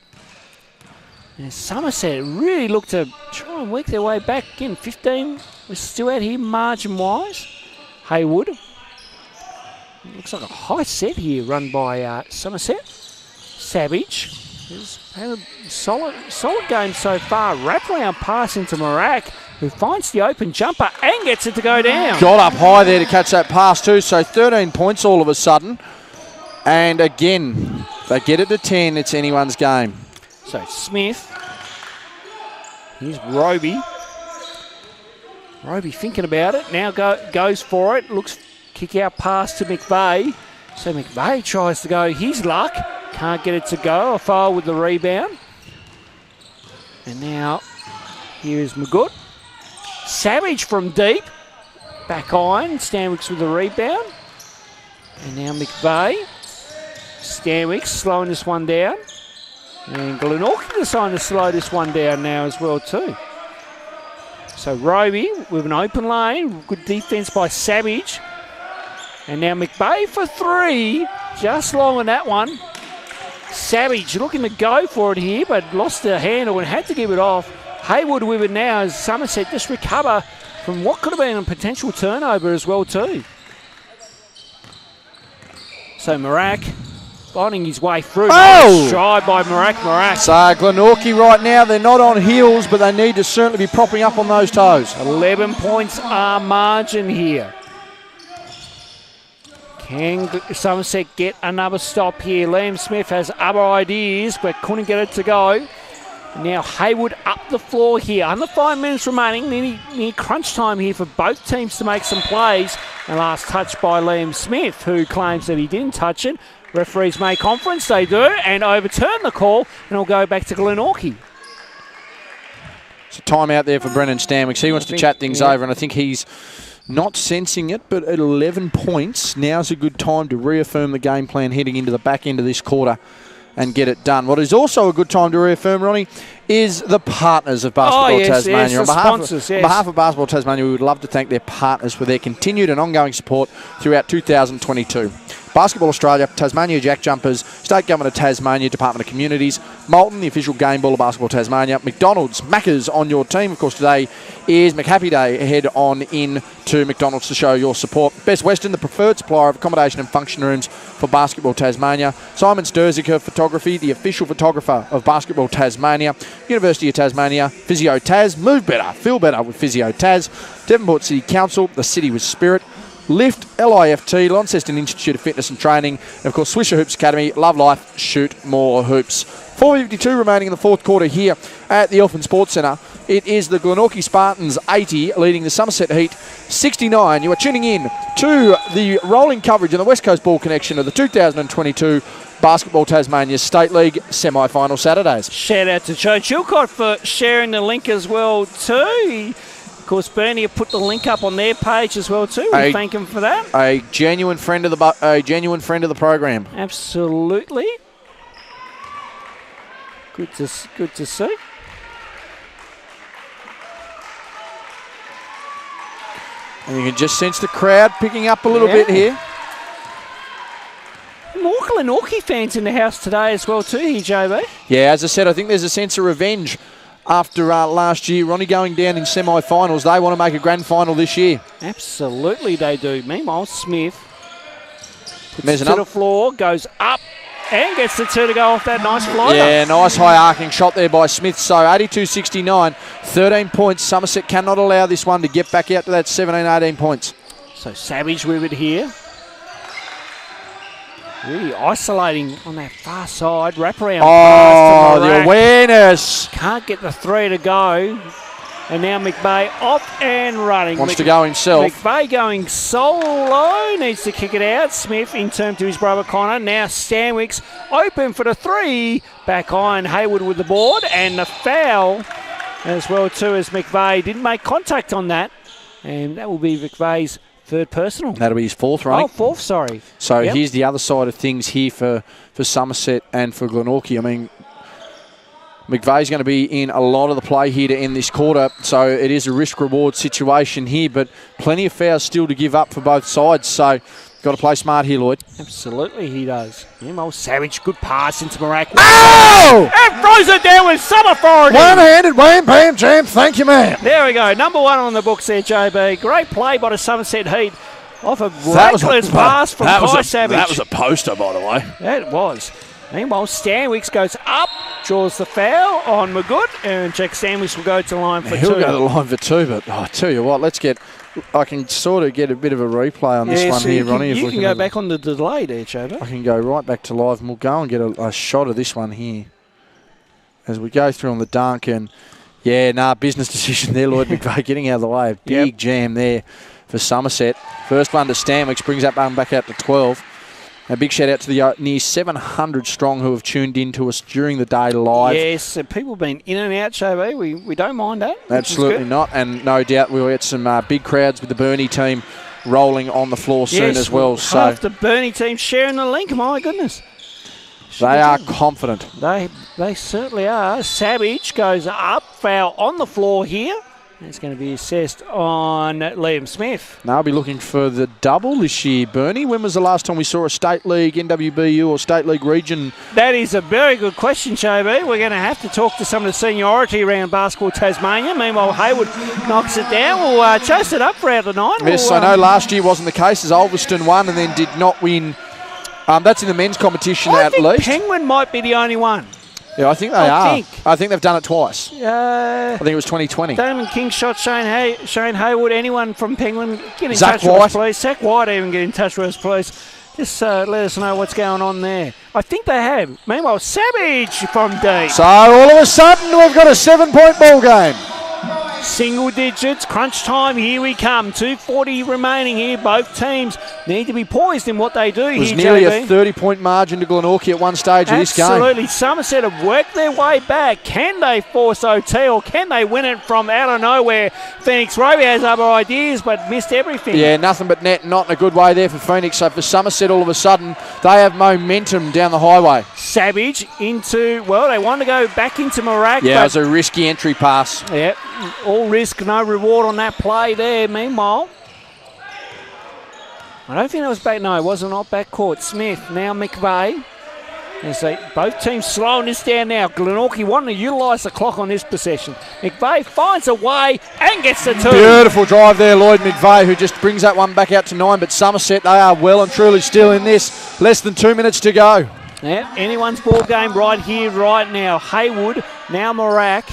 And Somerset really looked to try and work their way back in. 15 was still out here margin-wise. Haywood. Looks like a high set here run by Somerset. Savage has had a solid game so far. Wraparound pass into Marak, who finds the open jumper and gets it to go down. Got up high there to catch that pass too. So 13 points all of a sudden. And again, they get it to 10. It's anyone's game. So Smith, here's Robey. Robey thinking about it, now goes for it, looks kick out pass to McVeigh. So McVeigh tries to go his luck, can't get it to go, a foul with the rebound. And now here's Magut. Savage from deep, back iron, Stanwicks with the rebound. And now McVeigh. Stanwicks slowing this one down. And Glenorchy deciding to slow this one down now as well too. So Robey with an open lane, good defence by Savage. And now McVeigh for three, just long on that one. Savage looking to go for it here, but lost the handle and had to give it off. Haywood with it now as Somerset just recover from what could have been a potential turnover as well too. So Marak finding his way through. Nice try by Marak. So Glenorchy right now, they're not on heels, but they need to certainly be propping up on those toes. 11 points are margin here. Can Somerset get another stop here? Liam Smith has other ideas, but couldn't get it to go. Now Haywood up the floor here. Under 5 minutes remaining. Near crunch time here for both teams to make some plays. And last touch by Liam Smith, who claims that he didn't touch it. Referees make conference, they do, and overturn the call, and it'll go back to Glenorchy. It's a timeout there for Brendan Stanwicks. He wants to chat things over, and I think he's not sensing it, but at 11 points, now's a good time to reaffirm the game plan heading into the back end of this quarter and get it done. What is also a good time to reaffirm, Ronnie, is the partners of Basketball Tasmania. Yes, on behalf of Basketball Tasmania, we would love to thank their partners for their continued and ongoing support throughout 2022. Basketball Australia, Tasmania Jack Jumpers, State Government of Tasmania, Department of Communities, Moulton, the official game ball of Basketball Tasmania, McDonald's, Maccas on your team. Of course, today is McHappy Day. Head on in to McDonald's to show your support. Best Western, the preferred supplier of accommodation and function rooms for Basketball Tasmania. Simon Sturziker Photography, the official photographer of Basketball Tasmania. University of Tasmania, Physio Tas, move better, feel better with Physio Tas. Devonport City Council, the city with spirit. Lift, LIFT, Launceston Institute of Fitness and Training, and of course Swisher Hoops Academy, Love Life, Shoot More Hoops. 4:52 remaining in the fourth quarter here at the Elfin Sports Centre. It is the Glenorchy Spartans 80 leading the Somerset Heat 69. You are tuning in to the rolling coverage on the West Coast Ball Connection of the 2022 Basketball Tasmania State League semi-final Saturdays. Shout out to Joe Chilcott for sharing the link as well too. Of course, Bernie have put the link up on their page as well too. We thank him for that. A genuine friend of the program. Absolutely. Good to see. And you can just sense the crowd picking up a little bit here. More Glenorchy fans in the house today as well too, here, JB. Yeah, as I said, I think there's a sense of revenge after last year. Ronnie going down in semi-finals. They want to make a grand final this year. Absolutely they do. Meanwhile, Smith There's to the floor, goes up and gets the two to go off that nice floater. Yeah, nice high arcing shot there by Smith. So 82-69, 13 points. Somerset cannot allow this one to get back out to that 17-18 points. So Savage with it here. Really isolating on that far side. Wraparound pass to Morak. The awareness. Can't get the three to go. And now McVeigh off and running. Wants to go himself. McVeigh going solo. Needs to kick it out. Smith in turn to his brother Connor. Now Stanwick's open for the three. Back on Hayward with the board. And the foul as well too, as McVeigh didn't make contact on that. And that will be McVeigh's third personal. That'll be his fourth, right? Oh, fourth, sorry. So here's the other side of things here for Somerset and for Glenorchy. I mean, McVeigh's going to be in a lot of the play here to end this quarter, so it is a risk-reward situation here, but plenty of fouls still to give up for both sides, so got to play smart here, Lloyd. Absolutely, he does. Meanwhile, Savage, good pass into Morak. Oh! And throws it down with some authority. One-handed wham, bam, jam, thank you, ma'am. There we go. Number one on the books there, JB. Great play by the Somerset Heat. Off a reckless pass from Kai Savage. That was a poster, by the way. That was. Meanwhile, Stanwicks goes up, draws the foul on Magood, and Jack Stanwicks will go to the line for two. He'll go to the line for two, but I tell you what, I can sort of get a bit of a replay on this one here, Ronnie. You can go back on the delay there, Chavo. I can go right back to live, and we'll go and get a shot of this one here as we go through on the dunk. And business decision there, Lloyd McVeigh getting out of the way. A big jam there for Somerset. First one to Stanwicks brings that one back out to 12. A big shout out to the near 700 strong who have tuned in to us during the day live. Yes, people have been in and out, Chavo. We don't mind that. Absolutely not, and no doubt we'll get some big crowds with the Burnie team rolling on the floor soon as well. So half the Burnie team sharing the link. My goodness, they are confident. They certainly are. Savage goes up, foul on the floor here. It's going to be assessed on Liam Smith. Now I'll be looking for the double this year, Bernie. When was the last time we saw a State League, NWBU or State League region? That is a very good question, Chobi. We're going to have to talk to some of the seniority around Basketball Tasmania. Meanwhile, Hayward knocks it down. We'll chase it up for out of 9. Yes, I know last year wasn't the case as Ulverston won and then did not win. That's in the men's competition at least. I think Penguin might be the only one. Yeah, I think they are. I think they've done it twice. I think it was 2020. Damon King shot Shane Hayward. Anyone from Penguin, get in Zach touch with White. us, please. Zach White even get in touch with us, please. Just let us know what's going on there. I think they have. Meanwhile, Savage from deep. So all of a sudden we've got a 7-point ball game. Single digits, crunch time, here we come. 2:40 remaining here. Both teams need to be poised in what they do It was here, nearly JB. a 30-point margin to Glenorchy at one stage of this game. Absolutely. Somerset have worked their way back. Can they force OT or can they win it from out of nowhere? Phoenix Robey has other ideas but missed everything. Yeah, nothing but net, not in a good way there for Phoenix. So for Somerset, all of a sudden, they have momentum down the highway. Savage into, they want to go back into Morak. Yeah, it was a risky entry pass. Yeah, all risk, no reward on that play there. Meanwhile, I don't think that was back. No, it wasn't not backcourt. Smith, now McVeigh. As both teams slowing this down now. Glenorchy wanting to utilise the clock on this possession. McVeigh finds a way and gets the two. Beautiful drive there, Lloyd McVeigh, who just brings that one back out to 9. But Somerset, they are well and truly still in this. Less than 2 minutes to go. Yeah, anyone's ball game right here, right now. Haywood, now Morak.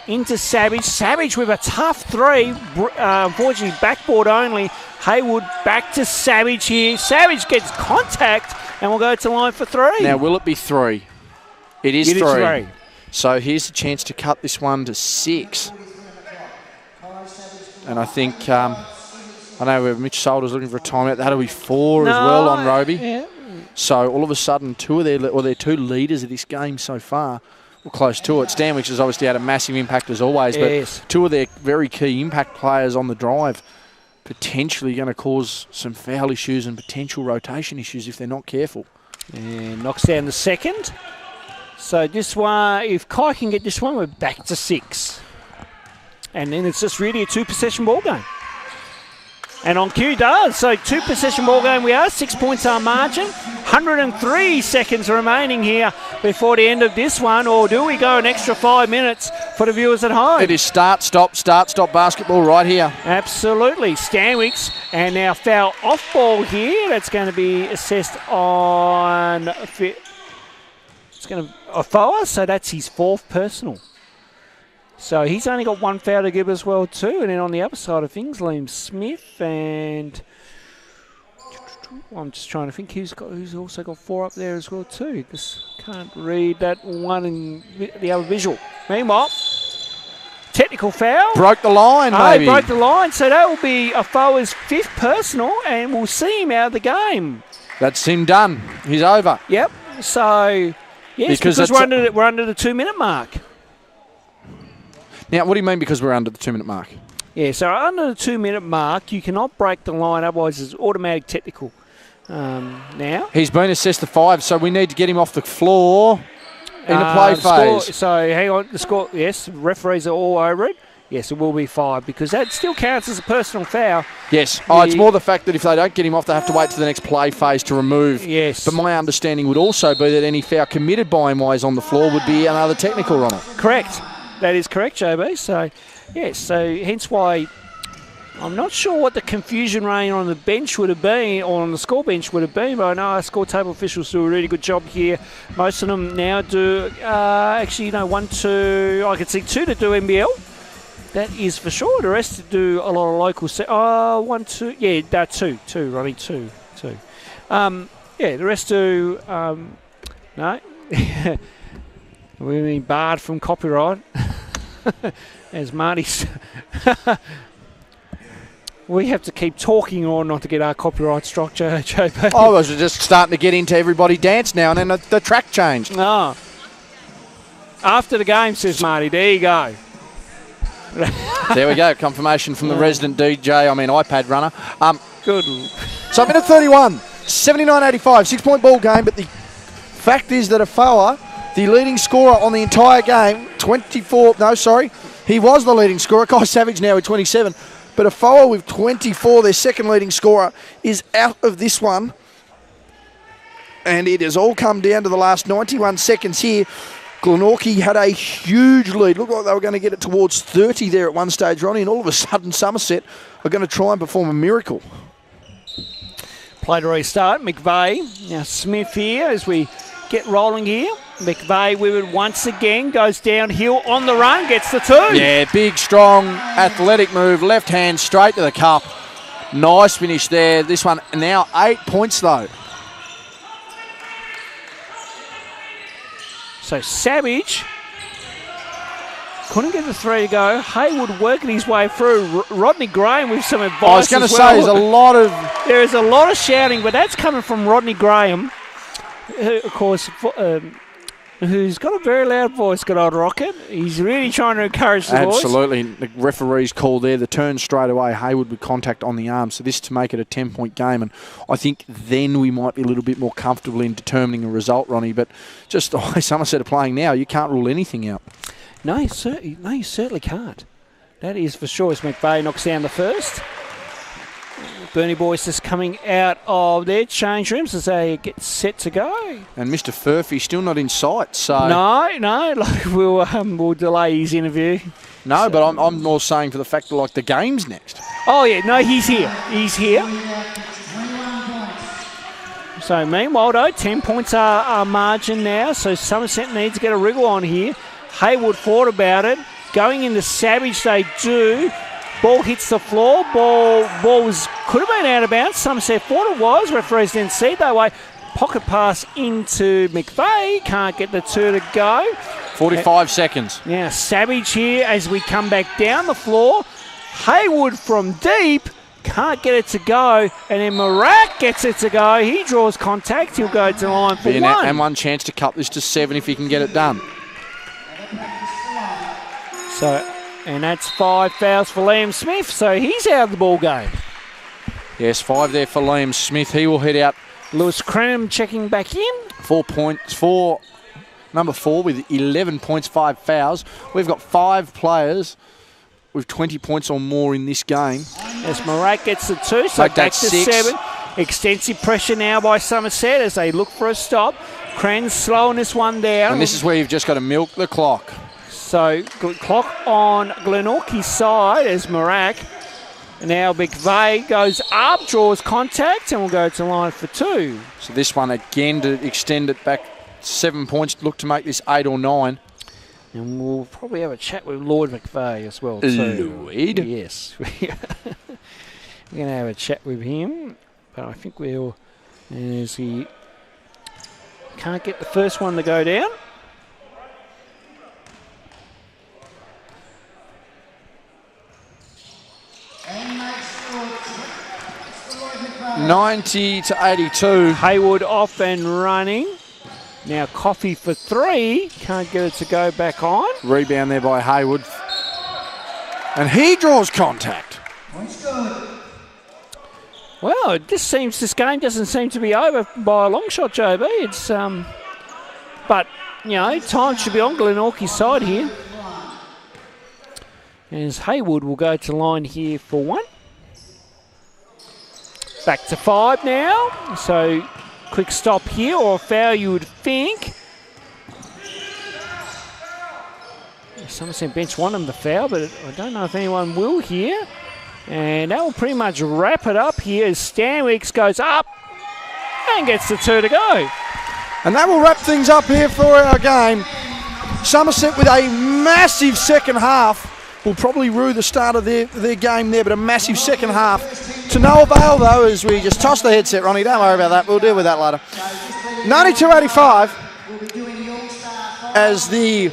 into Savage. Savage with a tough three. Unfortunately, backboard only. Haywood back to Savage here. Savage gets contact and will go to line for three. Now, will it be three? It is three. So here's a chance to cut this one to 6. And I think, I know Mitch Solder's looking for a timeout. That'll be 4 as well on Robey. Yeah. So all of a sudden, their two leaders of this game so far were close to it. Stanwich has obviously had a massive impact as always, but 2 of their very key impact players on the drive potentially going to cause some foul issues and potential rotation issues if they're not careful. And knocks down the second. So this one, if Kai can get this one, we're back to 6. And then it's just really a 2-possession ball game. And on cue does. So 2-possession ball game we are. 6 points our margin. 103 seconds remaining here before the end of this one. Or do we go an extra 5 minutes for the viewers at home? It is start, stop basketball right here. Absolutely. Stanwicks. And now foul off ball here. That's going to be assessed on... It's going to Afoa. So that's his 4th personal. So he's only got 1 foul to give as well too. And then on the other side of things, Liam Smith and I'm just trying to think who's also got 4 up there as well too. Just can't read that one in the other visual. Meanwhile, technical foul. Broke the line, maybe. Broke the line. So that will be Afoa's 5th personal, and we'll see him out of the game. That's him done. He's over. Yep. So yes, because we're under the 2-minute mark. Now, what do you mean because we're under the 2-minute mark? Yeah, so under the 2-minute mark, you cannot break the line, otherwise it's automatic technical. Now he's been assessed the 5, so we need to get him off the floor in the play phase. So hang on, the score. Yes, referees are all over it. Yes, it will be 5 because that still counts as a personal foul. Yes. It's more the fact that if they don't get him off, they have to wait to the next play phase to remove. Yes. But my understanding would also be that any foul committed by him while he's on the floor would be another technical, Ronald. Correct. That is correct, JB. So, yes, so hence why I'm not sure what the confusion reign on the bench would have been, or on the score bench would have been, but I know our score table officials do a really good job here. Most of them now do, 1, 2, I can see 2 to do NBL. That is for sure. The rest do a lot of local. 1, 2, yeah, 2, Ronnie, 2. The rest do, no. We've been barred from copyright. As Marty's... we have to keep talking or not to get our copyright structure, JP. I was just starting to get into everybody dance now, and then the track changed. No. After the game, says Marty. There you go. There we go. Confirmation from the resident DJ, iPad runner. Good. So minute 31, 79-85, 6-point ball game, but the fact is that Afoa, the leading scorer on the entire game, he was the leading scorer. Kai Savage now with 27. But Afoa with 24, their second leading scorer, is out of this one. And it has all come down to the last 91 seconds here. Glenorchy had a huge lead. Looked like they were going to get it towards 30 there at one stage, Ronnie, and all of a sudden Somerset are going to try and perform a miracle. Play to restart. McVeigh. Now Smith here as we get rolling here. McVeigh with it once again, goes downhill on the run, gets the 2. Yeah, big, strong, athletic move, left hand straight to the cup. Nice finish there. This one now 8 points though. So Savage couldn't get the 3 to go. Haywood working his way through. Rodney Graham with some advice. I was going to say there is a lot of shouting, but that's coming from Rodney Graham, who, of course, who's got a very loud voice, good old Rocket. He's really trying to encourage the boys. Absolutely. The referee's call there, the turn straight away, Haywood with contact on the arm. So this to make it a 10-point game. And I think then we might be a little bit more comfortable in determining a result, Ronnie. But just the way Somerset are playing now, you can't rule anything out. No, you certainly can't. That is for sure as McVeigh knocks down the first. Bernie boys just coming out of their change rooms as they get set to go. And Mr. Furphy still not in sight, so... No, we'll delay his interview. No, but I'm more saying for the fact that, the game's next. Oh, yeah, no, he's here. So, meanwhile, though, 10 points are our margin now, so Somerset needs to get a wriggle on here. Haywood thought about it. Going into Savage, they do. Ball hits the floor. Ball could have been out of bounds. Somerset thought it was. Referees didn't see it that way. Pocket pass into McVeigh. Can't get the two to go. 45 seconds. Now Savage here as we come back down the floor. Haywood from deep. Can't get it to go. And then Marak gets it to go. He draws contact. He'll go to the line for one. And one chance to cut this to 7 if he can get it done. And that's 5 fouls for Liam Smith. So he's out of the ball game. Yes, 5 there for Liam Smith. He will head out. Lewis Crenham checking back in. 4 points for number 4 with 11 points, 5 fouls. We've got 5 players with 20 points or more in this game. As Marak gets the 2, so back to 7. Extensive pressure now by Somerset as they look for a stop. Cran's slowing this one down. And this is where you've just got to milk the clock. So clock on Glenorchy's side as Marak. Now McVeigh goes up, draws contact, and will go to line for 2. So this one again to extend it back 7 points, look to make this 8 or 9. And we'll probably have a chat with Lloyd McVeigh as well too. Lloyd? Yes. We're going to have a chat with him. But I think we'll... As he can't get the first one to go down. 90 to 82. Haywood off and running. Now Coffey for 3. Can't get it to go back on. Rebound there by Haywood. And he draws contact. Well, this game doesn't seem to be over by a long shot, JB. It's but you know, time should be on Glenorchy's side here. As Haywood will go to line here for 1. Back to 5 now. So quick stop here, or a foul you would think. Somerset bench want him to foul, but I don't know if anyone will here. And that will pretty much wrap it up here as Stanwicks goes up and gets the 2 to go. And that will wrap things up here for our game. Somerset with a massive second half. Will probably rue the start of their game there, but a massive second half. To no avail, though, as we just toss the headset, Ronnie. Don't worry about that. We'll deal with that later. 92-85 as the